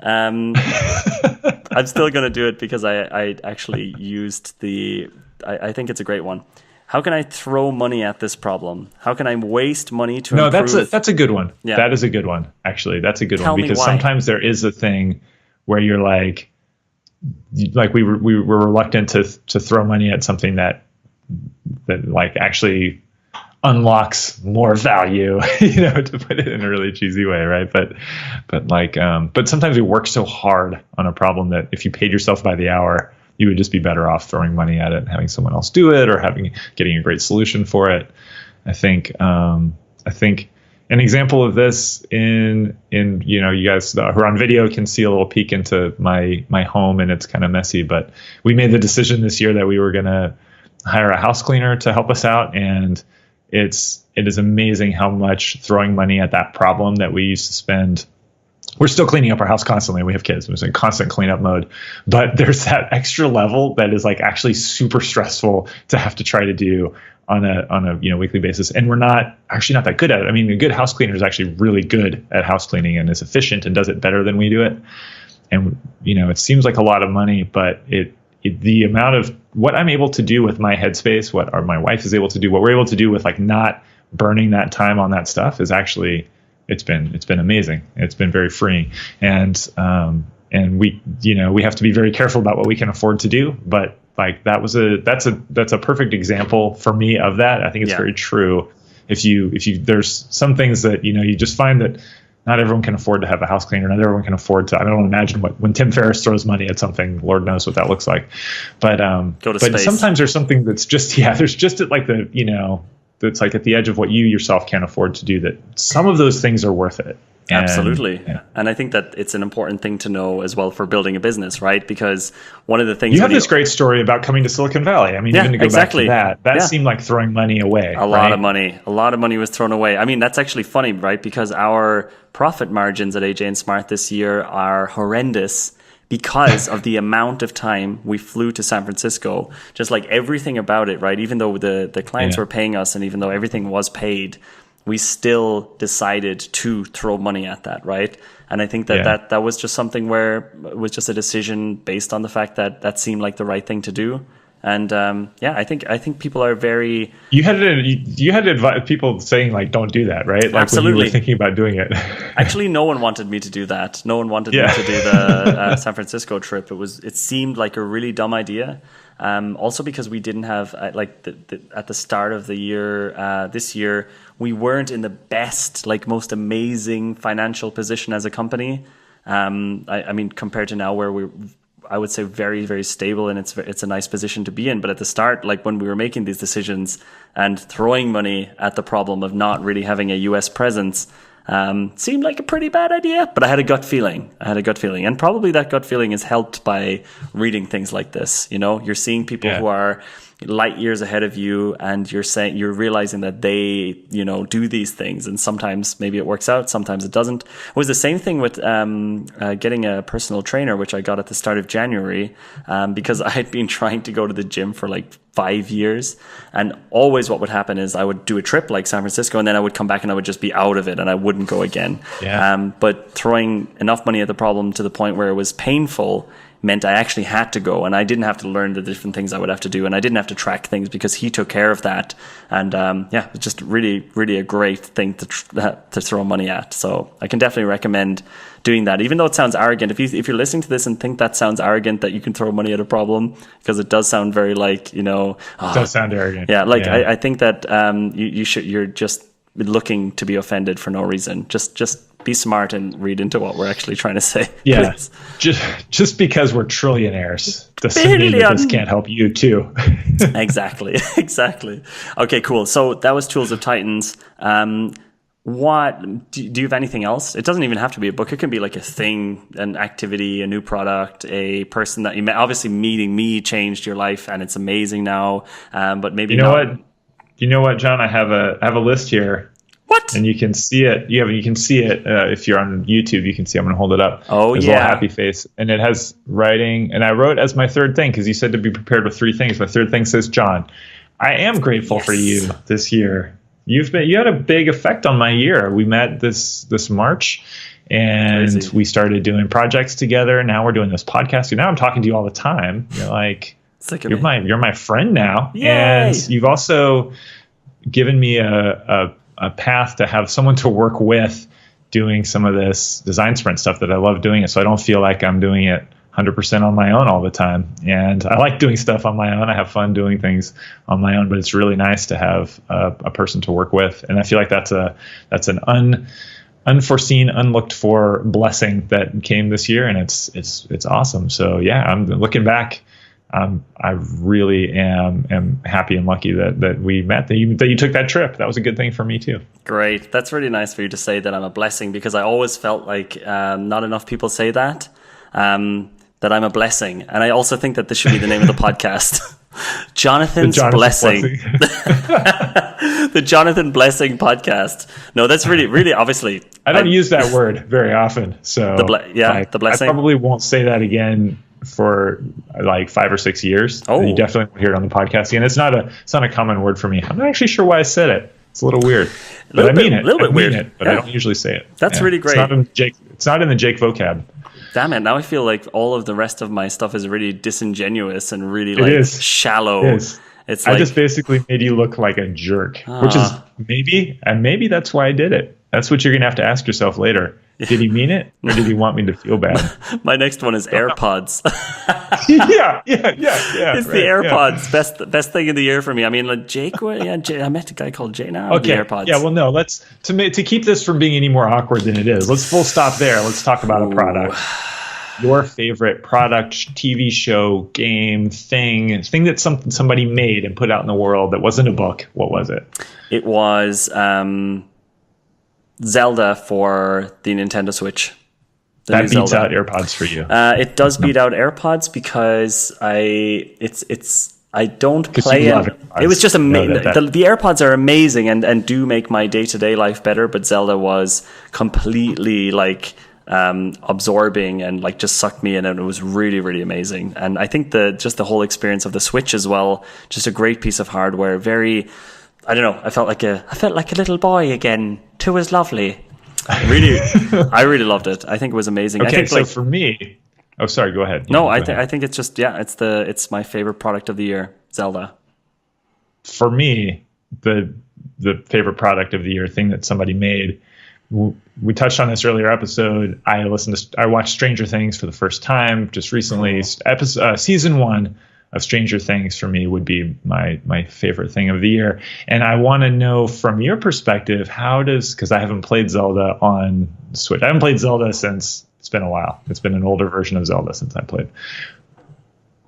I'm still going to do it because I actually used I think it's a great one. How can I throw money at this problem? How can I waste money to improve? No, that's a good one. Yeah. That is a good one, actually. That's a good one. Because sometimes there is a thing where you're like we were reluctant to throw money at something that like actually unlocks more value, to put it in a really cheesy way, right? But sometimes we work so hard on a problem that if you paid yourself by the hour, you would just be better off throwing money at it and having someone else do it or getting a great solution for it. I think an example of this in you guys who are on video can see a little peek into my home, and it's kind of messy, but we made the decision this year that we were going to hire a house cleaner to help us out, and it is amazing how much throwing money at that problem that we used to spend. We're still cleaning up our house constantly. We have kids. We're in constant cleanup mode. But there's that extra level that is like actually super stressful to have to try to do on a weekly basis. And we're not that good at it. I mean, a good house cleaner is actually really good at house cleaning and is efficient and does it better than we do it. And it seems like a lot of money, but the amount of what I'm able to do with my headspace, what my wife is able to do, what we're able to do with like not burning that time on that stuff is actually. It's been amazing. It's been very freeing, and we have to be very careful about what we can afford to do. But like that's a perfect example for me of that. I think it's very true. If you there's some things that you just find that not everyone can afford to have a house cleaner. Not everyone can afford to. I don't imagine when Tim Ferriss throws money at something. Lord knows what that looks like. But space. Sometimes there's something that's just there's just at like the that's like at the edge of what you yourself can't afford to do, that some of those things are worth it. Absolutely. Yeah. And I think that it's an important thing to know as well for building a business, right? Because one of the things... You have this great story about coming to Silicon Valley. I mean, even to go back to that seemed like throwing money away. A lot of money. A lot of money was thrown away. I mean, that's actually funny, right? Because our profit margins at Aj&Smart this year are horrendous because of the amount of time we flew to San Francisco. Just like everything about it, right? Even though the clients were paying us and even though everything was paid, we still decided to throw money at that, right? And I think that was just something where it was just a decision based on the fact that seemed like the right thing to do. And I think people are very... You had to advise people saying like, don't do that, right? Like absolutely. When you were thinking about doing it. Actually, no one wanted me to do that. No one wanted me to do the San Francisco trip. It seemed like a really dumb idea. Also because we didn't have at the start of the year, this year, we weren't in the best, most amazing financial position as a company. I mean, compared to now where we're, I would say very, very stable, and it's a nice position to be in. But at the start, when we were making these decisions and throwing money at the problem of not really having a US presence, seemed like a pretty bad idea. But I had a gut feeling. And probably that gut feeling is helped by reading things like this. You know, you're seeing people who are light years ahead of you, and you're realizing that they, do these things, and sometimes maybe it works out, sometimes it doesn't. It was the same thing with getting a personal trainer, which I got at the start of January, because I had been trying to go to the gym for 5 years, and always what would happen is I would do a trip like San Francisco, and then I would come back and I would just be out of it and I wouldn't go again. But throwing enough money at the problem to the point where it was painful meant I actually had to go, and I didn't have to learn the different things I would have to do, and I didn't have to track things because he took care of that. And it's just really, really a great thing to throw money at. So I can definitely recommend doing that, even though it sounds arrogant. If you're listening to this and think that sounds arrogant, that you can throw money at a problem, because it does sound very it does sound arrogant. I think that you're just looking to be offended for no reason. Just be smart and read into what we're actually trying to say. Yeah, just because we're trillionaires doesn't mean that this can't help you too. Exactly. Okay, cool. So that was Tools of Titans. What do you have anything else? It doesn't even have to be a book. It can be like a thing, an activity, a new product, a person that you met. Obviously, meeting me changed your life, and it's amazing now. But maybe You know what, John? I have a list here. What? And you can see it. You can see it if you're on YouTube. You can see. I'm going to hold it up. Oh, There's a little happy face, and it has writing. And I wrote as my third thing because you said to be prepared with 3 things. My third thing says, John, I am grateful for you this year. You had a big effect on my year. We met this March, and Crazy. we started doing projects together. Now we're doing this podcast. Now I'm talking to you all the time. You're like, you're my friend now. Yay. And you've also given me a path to have someone to work with doing some of this design sprint stuff that I love doing it. So I don't feel like I'm doing it 100% on my own all the time. And I like doing stuff on my own. I have fun doing things on my own, but it's really nice to have a person to work with. And I feel like that's an unforeseen, unlooked for blessing that came this year. And it's awesome. So yeah, I'm looking back. I really am happy and lucky that we met, that you took that trip. That was a good thing for me too. Great. That's really nice for you to say that I'm a blessing, because I always felt like not enough people say that I'm a blessing. And I also think that this should be the name of the podcast. Jonathan's Blessing. The Jonathan Blessing podcast. No, that's really, really obviously. I don't use that word very often. So the blessing. I probably won't say that again for 5 or 6 years. Oh, you definitely won't hear it on the podcast again. It's not a common word for me. I'm not actually sure why I said it. It's a little weird, but I mean it. A little bit weird, but I don't usually say it. That's really great. It's not in the Jake vocab. Damn it! Now I feel like all of the rest of my stuff is really disingenuous and really shallow. It is. It's I just basically made you look like a jerk, which is maybe that's why I did it. That's what you're gonna have to ask yourself later. Did he mean it, or did he want me to feel bad? My next one is AirPods. yeah. It's the AirPods, best thing of the year for me. I mean, Jake. I met a guy called Jay now. Okay. The AirPods. Yeah. Well, no. Let's to keep this from being any more awkward than it is. Let's full stop there. Let's talk about a product. Your favorite product, TV show, game, thing that somebody made and put out in the world that wasn't a book. What was it? It was. Zelda for the Nintendo Switch. That beats out AirPods for you. It does beat out AirPods because I don't play it. It was just amazing. The AirPods are amazing and do make my day-to-day life better, but Zelda was completely like absorbing and like just sucked me in, and it was really, really amazing. And I think the whole experience of the Switch as well, just a great piece of hardware. Very, I don't know, I felt like a little boy again. 2 is lovely. Really, I really loved it. I think it was amazing. Okay, I think, so for me, oh, sorry, go ahead. I think it's just, it's my favorite product of the year, Zelda. For me, the favorite product of the year, thing that somebody made, we touched on this earlier episode. I watched Stranger Things for the first time just recently. Season 1 of Stranger Things for me would be my favorite thing of the year. And I want to know from your perspective, because I haven't played Zelda on Switch. I haven't played Zelda since, it's been a while. It's been an older version of Zelda since I played.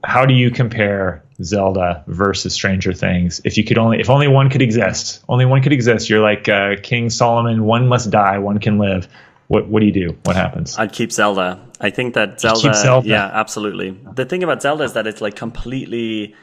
How do you compare Zelda versus Stranger Things? If only one could exist, you're like King Solomon, one must die, one can live. What do you do? What happens? I'd keep Zelda. I think that Zelda, yeah, absolutely. The thing about Zelda is that it's like completely,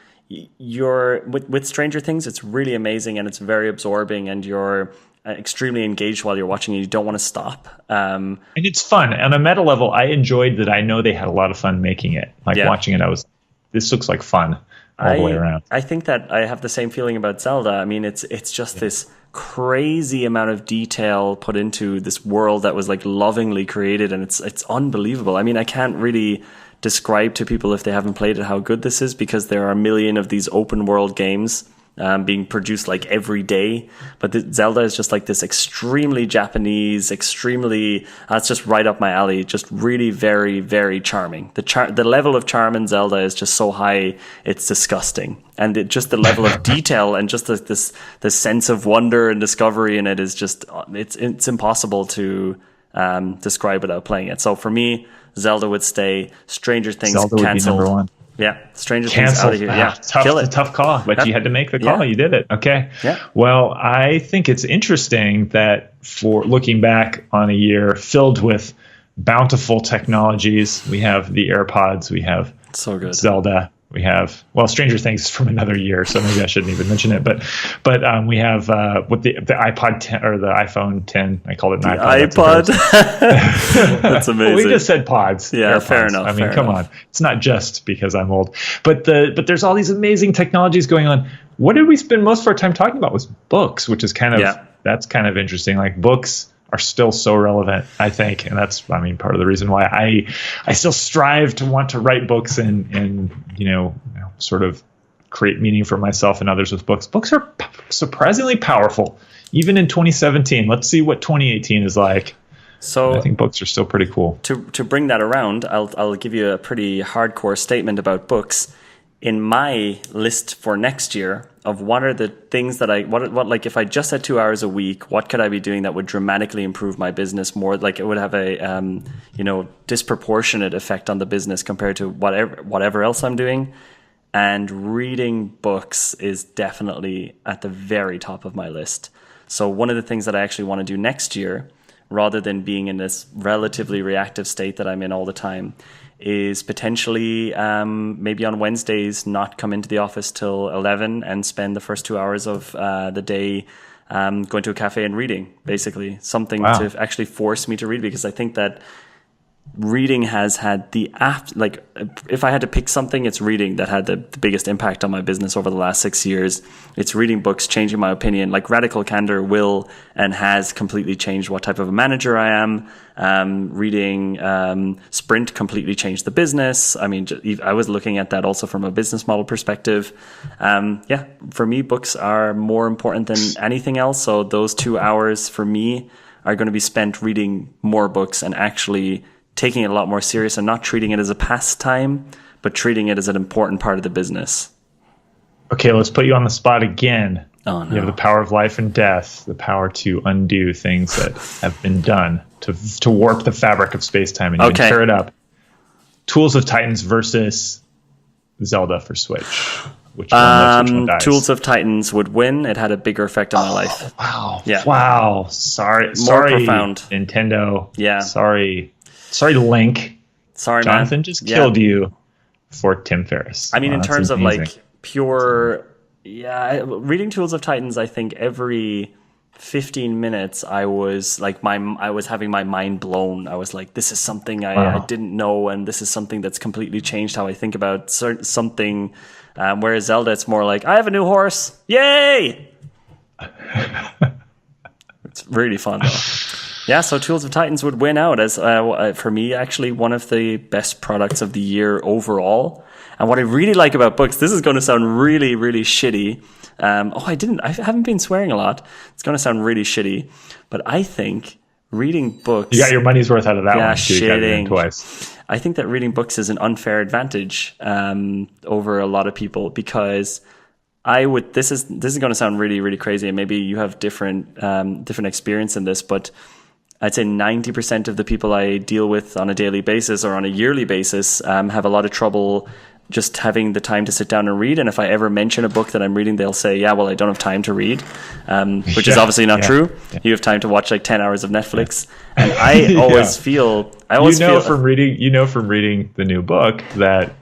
with Stranger Things, it's really amazing and it's very absorbing, and you're extremely engaged while you're watching it. You don't want to stop. And it's fun. On a meta level, I enjoyed that. I know they had a lot of fun making it. Watching it, this looks like fun all the way around. I think that I have the same feeling about Zelda. I mean, it's just this crazy amount of detail put into this world that was like lovingly created, and it's unbelievable. I mean, I can't really describe to people if they haven't played it how good this is, because there are a million of these open world games being produced like every day, but Zelda is just like this extremely Japanese, that's just right up my alley. Just really very, very charming. The level of charm in Zelda is just so high, it's disgusting. And just the level of detail and just this sense of wonder and discovery in it is just, it's impossible to describe without playing it. So for me, Zelda would stay. Stranger Things Zelda canceled. Would be number 1. Yeah, Stranger Things out of here. Yeah, kill it. It's a tough call, but you had to make the call. Yeah. You did it. Okay. Yeah. Well, I think it's interesting that for looking back on a year filled with bountiful technologies, we have the AirPods, we have so good Zelda, we have Stranger Things from another year, so maybe I shouldn't even mention it. But we have with the iPod 10 or the iPhone 10. I called it an iPod. That's amazing. Well, we just said pods. Yeah, AirPods. fair enough. I mean, come on. It's not just because I'm old, but there's all these amazing technologies going on. What did we spend most of our time talking about was books, which is that's kind of interesting. Like books are still so relevant, I think, and that's, I mean, part of the reason why I still strive to want to write books and sort of create meaning for myself and others with books. Books are surprisingly powerful, even in 2017. Let's see what 2018 is like. So I think books are still pretty cool. To bring that around, I'll give you a pretty hardcore statement about books. In my list for next year of what are the things that what like if I just had 2 hours a week, what could I be doing that would dramatically improve my business more? Like it would have a disproportionate effect on the business compared to whatever else I'm doing. And reading books is definitely at the very top of my list. So one of the things that I actually want to do next year, rather than being in this relatively reactive state that I'm in all the time, is potentially maybe on Wednesdays not come into the office till 11 and spend the first 2 hours of the day going to a cafe and reading, basically. Something to actually force me to read, because I think that reading has had if I had to pick something, it's reading that had the biggest impact on my business over the last 6 years. It's reading books, changing my opinion. Like Radical Candor will and has completely changed what type of a manager I am. Reading Sprint completely changed the business. I mean, I was looking at that also from a business model perspective. For me, books are more important than anything else. So those 2 hours for me are going to be spent reading more books and actually taking it a lot more serious and not treating it as a pastime, but treating it as an important part of the business. Okay, let's put you on the spot again. Oh, no. You have the power of life and death, the power to undo things that have been done, to warp the fabric of space-time, and you can tear it up. Tools of Titans versus Zelda for Switch. Which one lives, which one dies? Tools of Titans would win. It had a bigger effect on my life. Wow. Yeah. Wow. Sorry, profound. Nintendo. Yeah. Sorry, Link. Sorry, Jonathan man. just killed you for Tim Ferriss. I mean, in terms of amazing. like pure, reading Tools of Titans, I think every 15 minutes I was having my mind blown. I was like, this is something I didn't know, and this is something that's completely changed how I think about something. Whereas Zelda, it's more like, I have a new horse. Yay! It's really fun though. Yeah, so Tools of Titans would win out as, for me, actually one of the best products of the year overall. And what I really like about books, this is going to sound really, really shitty. I haven't been swearing a lot. It's going to sound really shitty. But I think reading books... You got your money's worth out of that one. Shitting. You got it in twice. I think that reading books is an unfair advantage over a lot of people, because this is going to sound really, really crazy, and maybe you have different experience in this, but I'd say 90% of the people I deal with on a daily basis or on a yearly basis have a lot of trouble just having the time to sit down and read. And if I ever mention a book that I'm reading, they'll say, yeah, well, I don't have time to read, which is obviously not true. Yeah. You have time to watch like 10 hours of Netflix. Yeah. And I always feel... from reading the new book that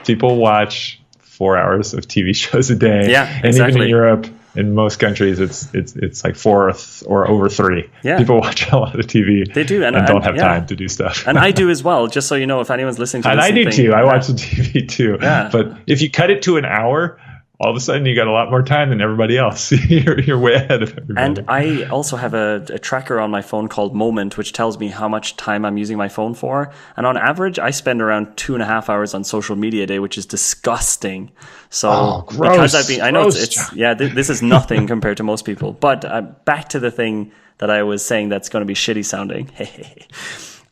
people watch 4 hours of TV shows a day. Yeah, and exactly. Even in Europe, in most countries, it's like 4 or over 3. Yeah. People watch a lot of TV. They do, and don't have time to do stuff. And I do as well. Just so you know, if anyone's listening to this, and I do too. I watch the TV too. Yeah. But if you cut it to an hour, all of a sudden you got a lot more time than everybody else. you're way ahead of everybody. And I also have a tracker on my phone called Moment, which tells me how much time I'm using my phone for. And on average, I spend around 2.5 hours on social media a day, which is disgusting. So gross. Because I know this is nothing compared to most people. But back to the thing that I was saying that's going to be shitty sounding.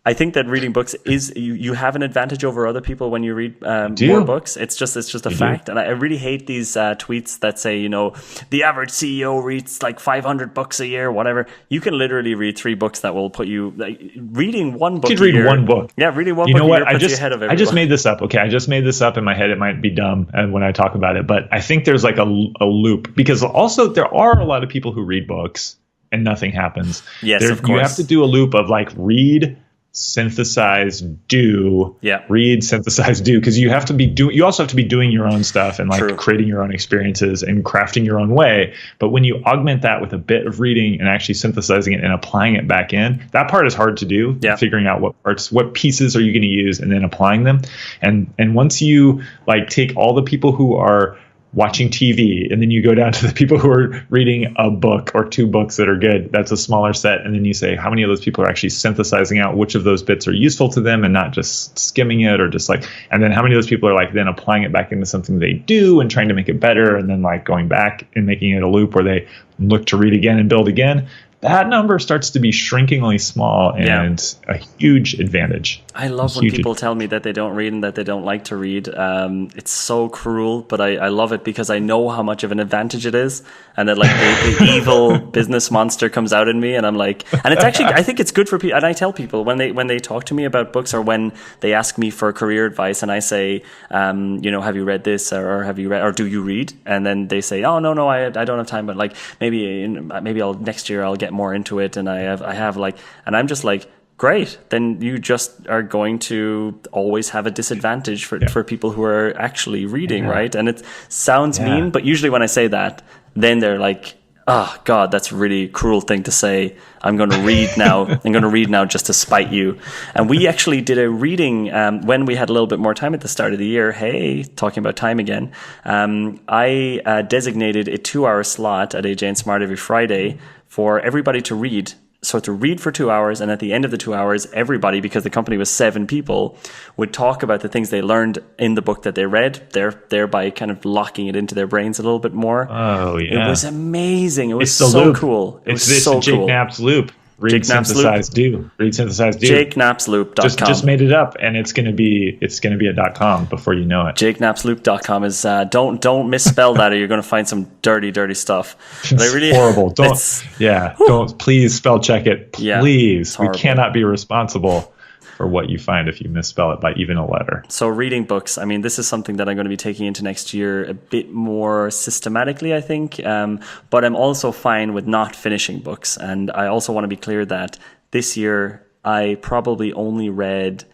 I think that reading books is you have an advantage over other people when you read more books. It's just a fact. And I really hate these tweets that say, the average CEO reads like 500 books a year, whatever. You can literally read 3 books that will put you reading one book. You could read one book. Yeah, reading one book a year puts you ahead of everyone. I just made this up. Okay, I just made this up in my head. It might be dumb when I talk about it, but I think there's like a loop, because also there are a lot of people who read books and nothing happens. Yes, of course. You have to do a loop of like read, synthesize, do, read, synthesize, do, because you also have to be doing your own stuff and like creating your own experiences and crafting your own way. But when you augment that with a bit of reading and actually synthesizing it and applying it back in, that part is hard to do. Figuring out what pieces are you going to use and then applying them. And once you like take all the people who are watching TV, and then you go down to the people who are reading a book or 2 books that are good, that's a smaller set. And then you say, how many of those people are actually synthesizing out which of those bits are useful to them and not just skimming it or just like, and then how many of those people are like then applying it back into something they do and trying to make it better, and then like going back and making it a loop where they look to read again and build again. That number starts to be shrinkingly small and a huge advantage. I love when people tell me that they don't read and that they don't like to read. It's so cruel, but I love it because I know how much of an advantage it is, and that like the evil business monster comes out in me, and I'm like, and it's actually, I think it's good for people. And I tell people when they talk to me about books or when they ask me for career advice, and I say, have you read this or have you read or do you read? And then they say, oh no, I don't have time, but like maybe next year I'll get more into it, and I have like, and I'm just like, great, then you just are going to always have a disadvantage for people who are actually reading, right? And it sounds mean, but usually when I say that, then they're like, oh God, that's a really cruel thing to say. I'm going to read now. I'm going to read now just to spite you. And we actually did a reading when we had a little bit more time at the start of the year. Hey, talking about time again. I designated a 2-hour slot at Aj&Smart every Friday for everybody to read. So to read for 2 hours, and at the end of the 2 hours, everybody, because the company was 7 people, would talk about the things they learned in the book that they read, thereby kind of locking it into their brains a little bit more. Oh, yeah. It was amazing. It was so cool. It's this Jake Knapp's loop. Read, synthesize, do. Read, synthesize, do. JakeKnapsLoop.com. Just made it up, and it's gonna be a .com before you know it. JakeKnapsLoop.com is don't misspell that, or you're gonna find some dirty stuff. It's horrible. Don't please spell check it. Please, we cannot be responsible for what you find if you misspell it by even a letter. So reading books, I mean, this is something that I'm going to be taking into next year a bit more systematically, I think. But I'm also fine with not finishing books. And I also want to be clear that this year I probably only read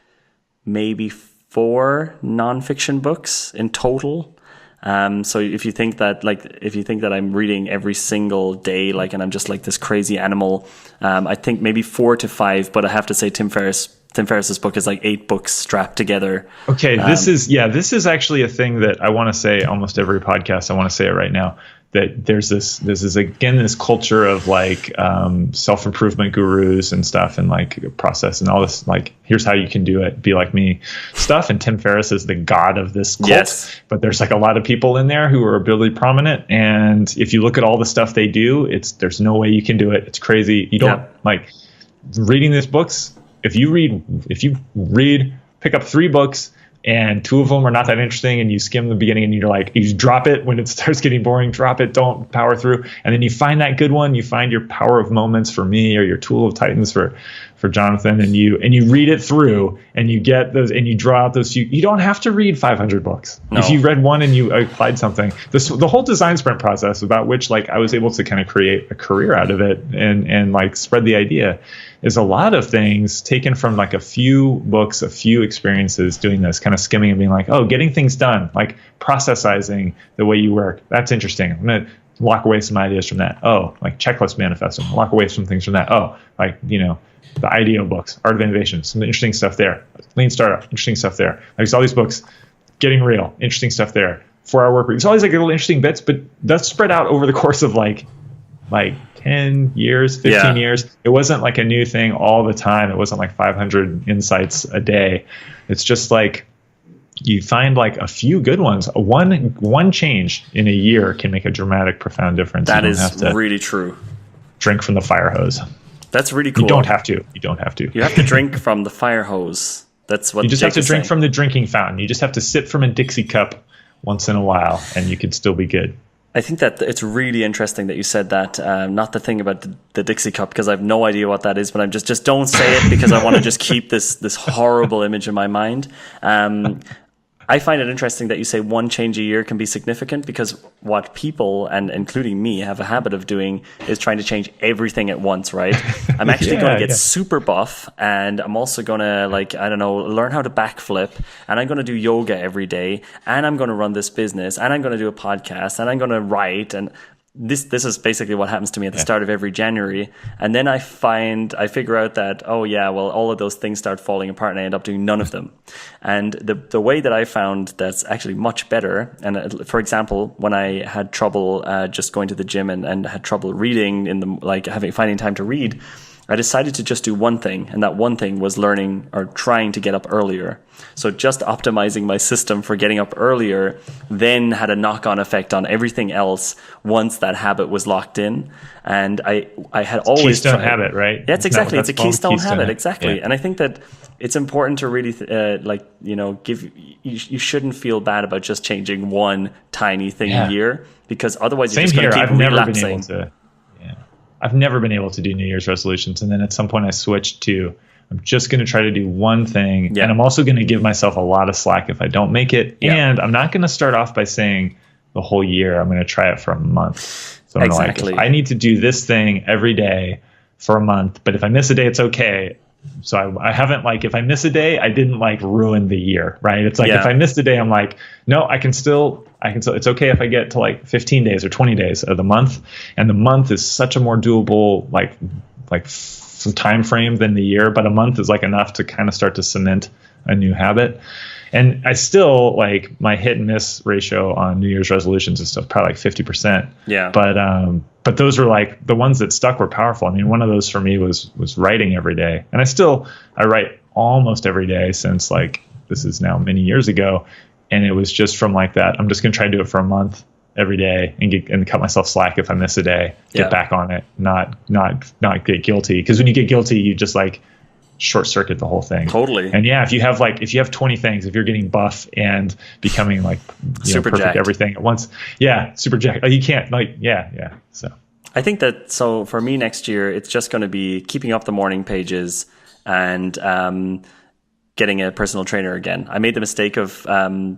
maybe 4 nonfiction books in total. So if you think that I'm reading every single day, and I'm just like this crazy animal, I think maybe 4 to 5. But I have to say, Tim Ferriss's book is like 8 books strapped together. Okay, this is actually a thing that I want to say almost every podcast. I want to say it right now, that there's this culture of like self-improvement gurus and stuff, and like process and all this, like, here's how you can do it, be like me stuff. And Tim Ferriss is the god of this cult. Yes. But there's like a lot of people in there who are really prominent. And if you look at all the stuff they do, there's no way you can do it. It's crazy. You don't like reading these books. If you read, pick up 3 books, and 2 of them are not that interesting, and you skim the beginning, and you're like, you drop it when it starts getting boring, drop it, don't power through. And then you find that good one, you find your power of moments for me, or your tool of titans for Jonathan, and you read it through, and you get those, and you draw out those few. You don't have to read 500 books. No. If you read one and you applied something, the whole design sprint process, about which like I was able to kind of create a career out of it and like spread the idea, is a lot of things taken from like a few books, a few experiences doing this, kind of skimming and being like, oh, getting things done, like processizing the way you work. That's interesting. I'm going to lock away some ideas from that. Oh, like checklist manifesting, lock away some things from that. Oh, like, the IDEO books, Art of Innovation, some interesting stuff there. Lean Startup, interesting stuff there. Like, there's all these books, Getting Real, interesting stuff there. 4-Hour Work Week. There's always like little interesting bits, but that's spread out over the course of like 10 years, 15 years. It wasn't like a new thing all the time. It wasn't like 500 insights a day. It's just like you find like a few good ones. One change in a year can make a dramatic, profound difference. That is really true. Drink from the fire hose. That's really cool. You don't have to. You have to drink from the fire hose. That's what you just have to drink from the drinking fountain. You just have to sip from a Dixie cup once in a while, and you could still be good. I think that it's really interesting that you said that. Not the thing about the Dixie cup, because I have no idea what that is, but I'm just don't say it, because I want to just keep this horrible image in my mind. I find it interesting that you say one change a year can be significant, because what people, and including me, have a habit of doing is trying to change everything at once, right? I'm actually going to get super buff, and I'm also going to, learn how to backflip, and I'm going to do yoga every day, and I'm going to run this business, and I'm going to do a podcast, and I'm going to write, and this is basically what happens to me at the start of every January. And then I figure out that, all of those things start falling apart, and I end up doing none of them. And the way that I found that's actually much better, and for example, when I had trouble just going to the gym and had trouble reading finding time to read, I decided to just do one thing, and that one thing was learning or trying to get up earlier. So just optimizing my system for getting up earlier then had a knock-on effect on everything else once that habit was locked in. And I had always keystone habit, right? That's exactly. It's a keystone habit, exactly. Yeah. And I think that it's important to really you shouldn't feel bad about just changing one tiny thing a year, because otherwise you're just going to keep relapsing. I've never been able to do New Year's resolutions. And then at some point I switched to, I'm just going to try to do one thing. Yeah. And I'm also going to give myself a lot of slack if I don't make it. Yeah. And I'm not going to start off by saying the whole year. I'm going to try it for a month. So I'm like, I need to do this thing every day for a month. But if I miss a day, it's okay. So I haven't, if I miss a day, I didn't ruin the year, right? It's if I missed a day, I'm like, no, I can still, it's okay if I get to 15 days or 20 days of the month. And the month is such a more doable, time frame than the year, but a month is enough to kind of start to cement a new habit. And I still my hit and miss ratio on New Year's resolutions is still probably 50%. Yeah. But those were the ones that stuck were powerful. I mean, one of those for me was writing every day. And I write almost every day since this is now many years ago. And it was just from that. I'm just going to try to do it for a month every day and cut myself slack if I miss a day, get back on it, not get guilty. Because when you get guilty, you just short circuit the whole thing. Totally. And if you have 20 things, if you're getting buff and becoming super perfect jacked. Everything at once, super jacked. You can't So I think that, so for me next year, it's just going to be keeping up the morning pages and getting a personal trainer again. I made the mistake of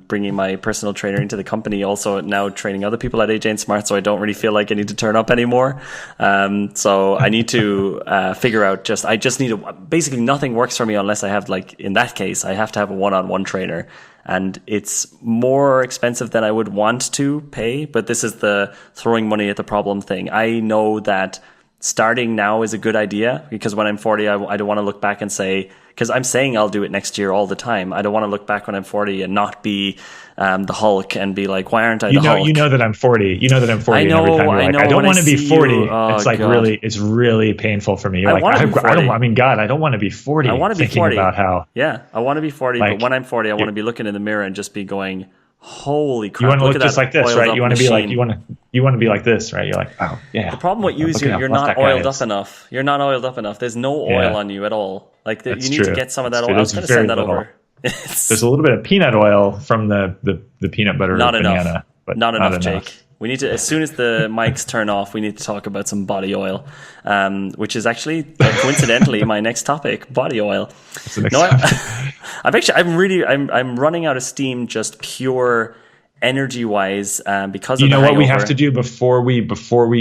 bringing my personal trainer into the company, also now training other people at Aj&Smart, so I don't really feel like I need to turn up anymore. So I need to figure out I just need basically nothing works for me unless I have, like, in that case, I have to have a one-on-one trainer. And it's more expensive than I would want to pay, but this is the throwing money at the problem thing. I know that starting now is a good idea, because when I'm 40, I don't want to look back and say, because I'm saying I'll do it next year all the time. I don't want to look back when I'm 40 and not be the Hulk and be like, why aren't I the Hulk? You know that I'm 40. You know that I'm 40. I know, and every time you're like, I don't want to be 40. It's like, God. it's really painful for me. You're like, I don't want to be 40. I want to be 40. About how. Yeah, I want to be 40, like, but when I'm 40, I want to be looking in the mirror and just be going, holy crap. You want to look just like this, right? You want to be like, you want to be like this, right? You're like, oh, yeah. The problem with you is you're not oiled up enough. You're not oiled up enough. There's no oil on you at all. Like, you need to get some of that oil. I was going to send that over. There's a little bit of peanut oil from the peanut butter not banana. Enough. But not enough, Jake. We need to, as soon as the mics turn off, we need to talk about some body oil, which is actually coincidentally my next topic, body oil. I'm running out of steam, just pure energy wise, because of the what we have to do before we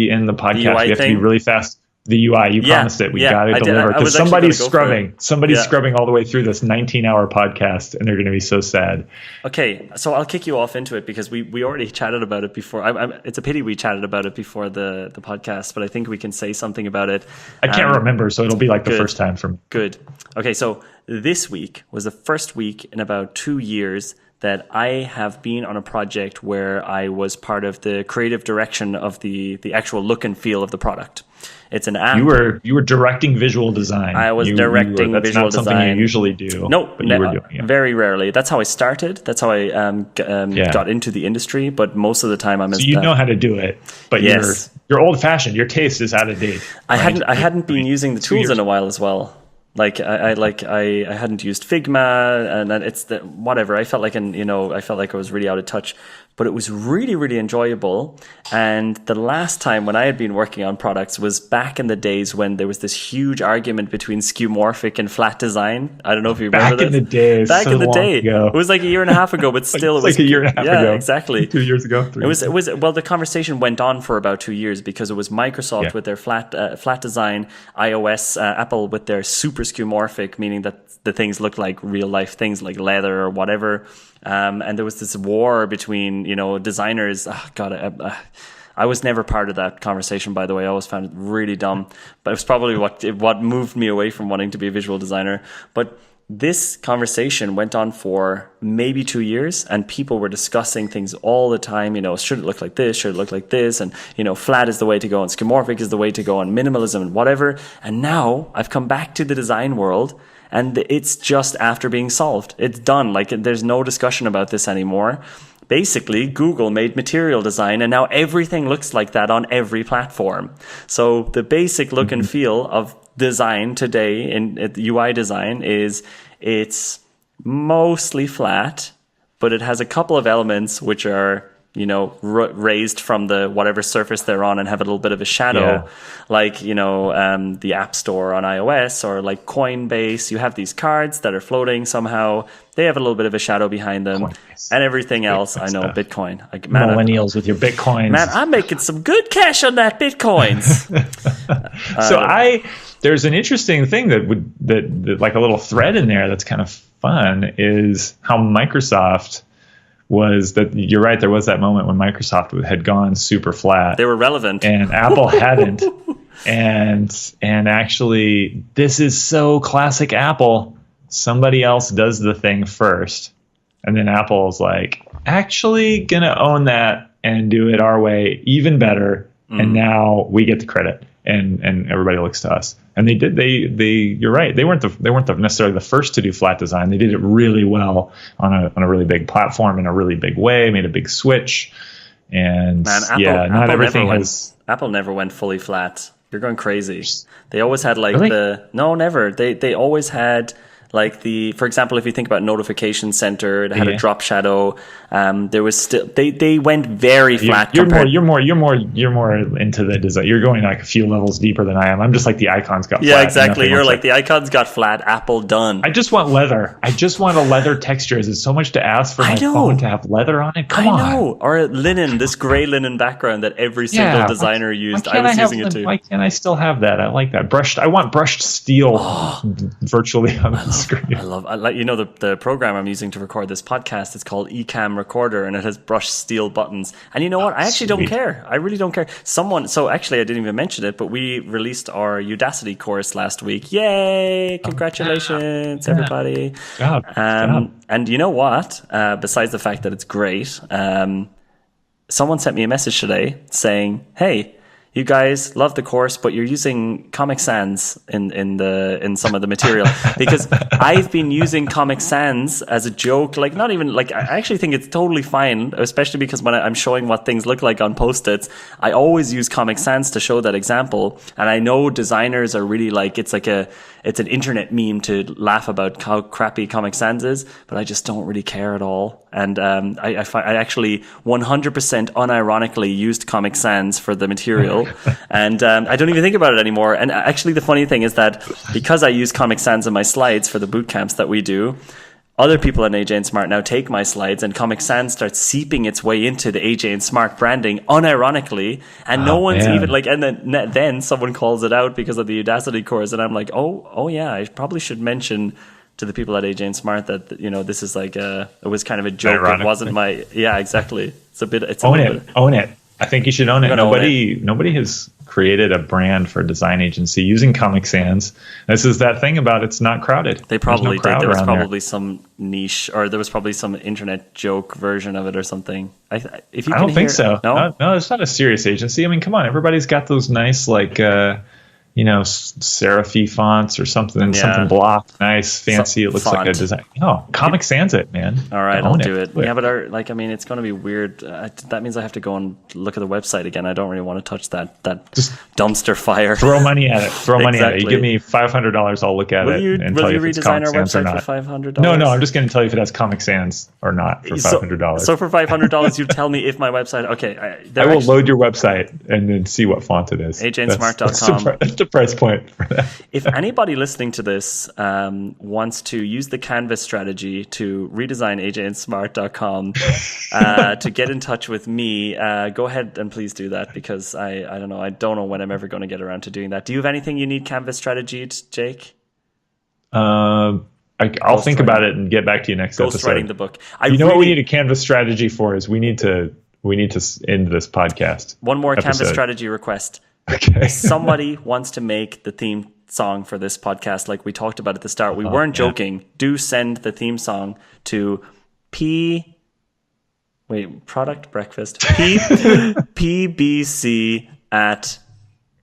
end the podcast. We have to be really fast. The UI, you promised it. We got to deliver, because somebody's scrubbing all the way through this 19-hour podcast, and they're going to be so sad. Okay, so I'll kick you off into it, because we already chatted about it before. It's a pity we chatted about it before the podcast, but I think we can say something about it. I can't remember, so it'll be like the first time for me. Good. Okay, so this week was the first week in about 2 years that I have been on a project where I was part of the creative direction of the actual look and feel of the product. It's an app. You were directing visual design. I was directing that's visual not design. Something you usually do. Nope, but you were doing it. Very rarely. That's how I started. That's how I got into the industry. But most of the time, So you know how to do it, but you're old fashioned. Your taste is out of date. I hadn't been using the tools in a while as well. Like I hadn't used Figma, and it's whatever. I felt like I was really out of touch, but it was really, really enjoyable. And the last time when I had been working on products was back in the days when there was this huge argument between skeuomorphic and flat design. I don't know if you remember that. Back in the day. Ago. It was like a year and a half ago, but still it was like a year and a half ago. Yeah, exactly. 2 years ago. It was well, the conversation went on for about 2 years, because it was Microsoft with their flat design, iOS, Apple with their super skeuomorphic, meaning that the things look like real life things like leather or whatever. And there was this war between, designers. Oh, God, I was never part of that conversation, by the way. I always found it really dumb, but it was probably what moved me away from wanting to be a visual designer. But this conversation went on for maybe 2 years, and people were discussing things all the time. Should it look like this? Should it look like this? And, flat is the way to go, and skeuomorphic is the way to go, and minimalism and whatever. And now I've come back to the design world, and it's just after being solved. It's done. Like, there's no discussion about this anymore. Basically, Google made material design, and now everything looks like that on every platform. So the basic look and feel of design today in UI design is it's mostly flat, but it has a couple of elements which are raised from the whatever surface they're on and have a little bit of a shadow, like the App Store on iOS, or like Coinbase. You have these cards that are floating somehow. They have a little bit of a shadow behind them. Coinbase. And everything else. I know, Bitcoin. Millennials with your Bitcoins. Man, I'm making some good cash on that Bitcoins. There's an interesting thing that like a little thread in there that's kind of fun, is how Microsoft was that. You're right, there was that moment when Microsoft had gone super flat. They were relevant, and Apple hadn't. and actually, this is so classic Apple. Somebody else does the thing first, and then Apple's like, actually gonna own that and do it our way even better. And now we get the credit, and everybody looks to us. And they did. You're right. They weren't necessarily the first to do flat design. They did it really well on a really big platform in a really big way. Made a big switch. And Apple never went fully flat. You're going crazy. They always had never. They always had Like for example, if you think about Notification Center, it had a drop shadow. There was still they went very flat. You're more into the design. You're going like a few levels deeper than I am. I'm just like the icons got flat. Yeah, exactly. You're like the icons got flat. Apple done. I just want leather. I just want a leather texture. Is it so much to ask for my phone to have leather on it? Come on. I know. Or linen, this gray linen background that every single designer used. I was using it too. Why can't I still have that? I like that brushed. I want brushed steel virtually on the screen. I love the program I'm using to record this podcast. It's called Ecamm Recorder, and it has brushed steel buttons. And you know what? I actually don't care. I really don't care. So actually, I didn't even mention it, but we released our Udacity course last week. Yay! Congratulations, everybody. Good job. And you know what? Besides the fact that it's great, someone sent me a message today saying, "Hey, you guys love the course, but you're using Comic Sans in some of the material." Because I've been using Comic Sans as a joke, like not even like, I actually think it's totally fine, especially because when I'm showing what things look like on Post-its, I always use Comic Sans to show that example. And I know designers are really like, it's an internet meme to laugh about how crappy Comic Sans is, but I just don't really care at all. And I actually 100% unironically used Comic Sans for the material. And I don't even think about it anymore. And actually the funny thing is that because I use Comic Sans in my slides for the boot camps that we do, other people in Aj&Smart now take my slides, and Comic Sans starts seeping its way into the Aj&Smart branding unironically, and no one's even like, and then someone calls it out because of the Udacity course, and I'm like, oh yeah, I probably should mention to the people at Aj&Smart that this is like it was kind of a joke. It wasn't my exactly. Own it. I think you should own it. Nobody has created a brand for a design agency using Comic Sans. This is that thing about it's not crowded. They probably did. There was probably some niche, or there was probably some internet joke version of it or something. I don't think so. No, it's not a serious agency. I mean, come on, everybody's got those nice like serify fonts or something block, nice, fancy. It looks like a design. No, Comic Sans it, man. All right, I'll do it. Yeah, but it's going to be weird. That means I have to go and look at the website again. I don't really want to touch that just dumpster fire. Throw money at it. Money at it. You give me $500, I'll look at it and tell you if it's Comic Sans or not. For $500? No, I'm just going to tell you if it has Comic Sans or not for $500. So for $500, you tell me if my website. Okay, I will load your website and then see what font it is. AJ&Smart.com. That's the price point for that. If anybody listening to this wants to use the Canvas strategy to redesign AJ&Smart.com to get in touch with me, go ahead and please do that, because I don't know. I don't know when I'm ever going to get around to doing that. Do you have anything you need Canvas strategy, Jake? I'll think about it and get back to you next episode. Ghostwriting the book. What we need a Canvas strategy for is we need to end this podcast. One more episode. Canvas strategy request. Okay. Somebody wants to make the theme song for this podcast, like we talked about at the start. We weren't joking. Do send the theme song to Product Breakfast. PBC at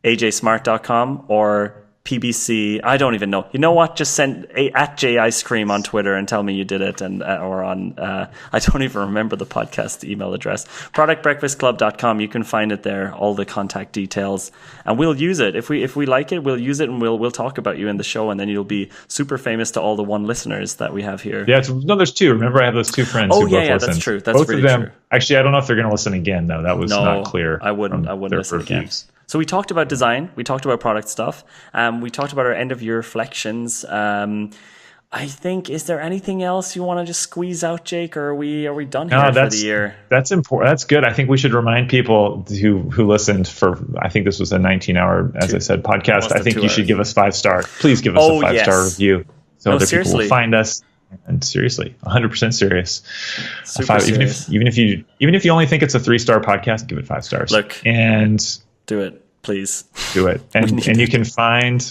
ajsmart.com or PBC. I don't even know. You know what? Just send at JICecream on Twitter and tell me you did it, or on I don't even remember the podcast email address. Productbreakfastclub.com. You can find it there, all the contact details, and we'll use it if we like it. We'll use it, and we'll talk about you in the show, and then you'll be super famous to all the one listeners that we have here. Yeah, there's two. Remember, I have those two friends. Oh who both listen. That's true. That's both really of them. True. Actually, I don't know if they're going to listen again though. That was not clear. I wouldn't listen again. So we talked about design, we talked about product stuff, we talked about our end of year reflections. I think, is there anything else you want to just squeeze out, Jake, or are we done here for the year? That's important. That's good. I think we should remind people who listened for, I think this was a 19-hour, as I said, podcast. I think you should give us 5 stars. Please give us a 5-star review so other people will find us. And seriously, 100% serious. Super serious. Even if you only think it's a 3-star podcast, give it 5 stars. Look, and do it, please. Do it. And you can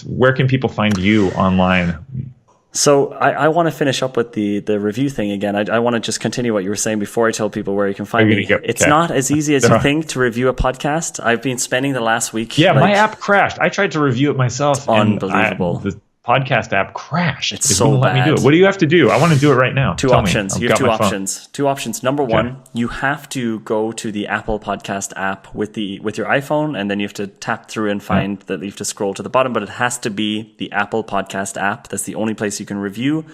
where can people find you online? So I want to finish up with the review thing again. I want to just continue what you were saying before I tell people where you can find me. It's not as easy as you think to review a podcast. I've been spending the last week. Yeah, my app crashed. I tried to review it myself. Unbelievable. podcast app crashed. It's so bad. Let me do it. What do you have to do? I want to do it right now. Two options. You have two options. Two options. Number one, you have to go to the Apple Podcast app with your iPhone, and then you have to tap through and find that you have to scroll to the bottom, but it has to be the Apple Podcast app. That's the only place you can review.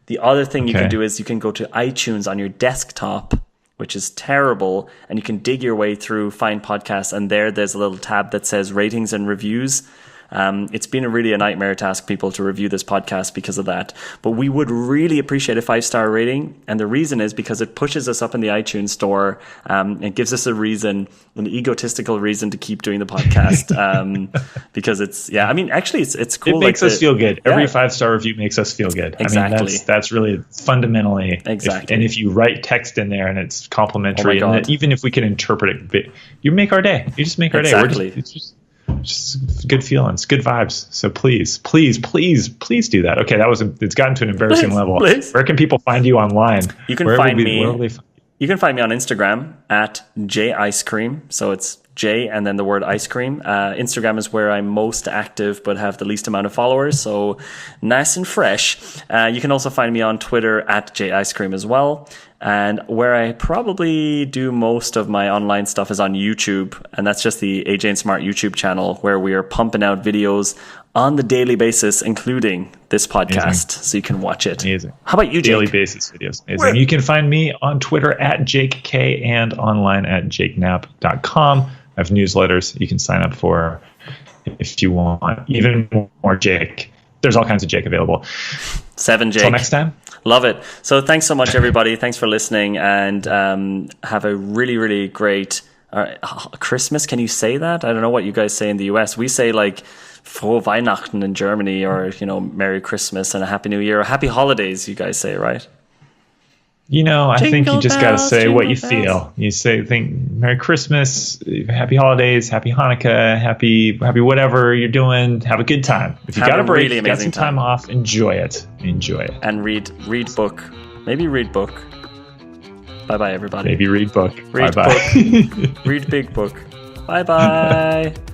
The other thing you can do is you can go to iTunes on your desktop, which is terrible, and you can dig your way through, find podcasts, and there's a little tab that says ratings and reviews. It's been really a nightmare to ask people to review this podcast because of that. But we would really appreciate a 5-star rating. And the reason is because it pushes us up in the iTunes store. It gives us a reason, an egotistical reason to keep doing the podcast. Because actually it's cool. It makes us feel good. Every 5-star review makes us feel good. Exactly. I mean, that's really fundamentally. Exactly. And if you write text in there and it's complimentary, and even if we can interpret it, you make our day. You just make our day. It's just good feelings, good vibes. So please do that. Okay, it's gotten to an embarrassing level. Please. Where can people find you online? You can find me. You can find me on Instagram at @jicecream. So it's J and then the word ice cream. Instagram is where I'm most active but have the least amount of followers. So nice and fresh. You can also find me on Twitter at @jicecream as well. And where I probably do most of my online stuff is on YouTube. And that's just the Aj&Smart YouTube channel where we are pumping out videos on the daily basis, including this podcast. Amazing. So you can watch it. Amazing. How about you, Jake? Daily basis videos. Amazing. You can find me on Twitter at JakeK and online at jakeknapp.com. I have newsletters you can sign up for if you want even more Jake. There's all kinds of Jake available. 7 Jake. Until next time. Love it. So thanks so much, everybody. Thanks for listening, and have a really, really great Christmas. Can you say that? I don't know what you guys say in the US. We say like Frohe Weihnachten in Germany, or Merry Christmas and a Happy New Year, or Happy Holidays. You guys say, right? I think you just got to say what you feel. You think Merry Christmas, Happy Holidays, Happy Hanukkah, happy whatever you're doing. Have a good time. If you got a break, really got some time off, enjoy it. And read book. Maybe read book. Bye-bye, everybody. Maybe read book. Read Bye-bye. book. Read big book. Bye-bye.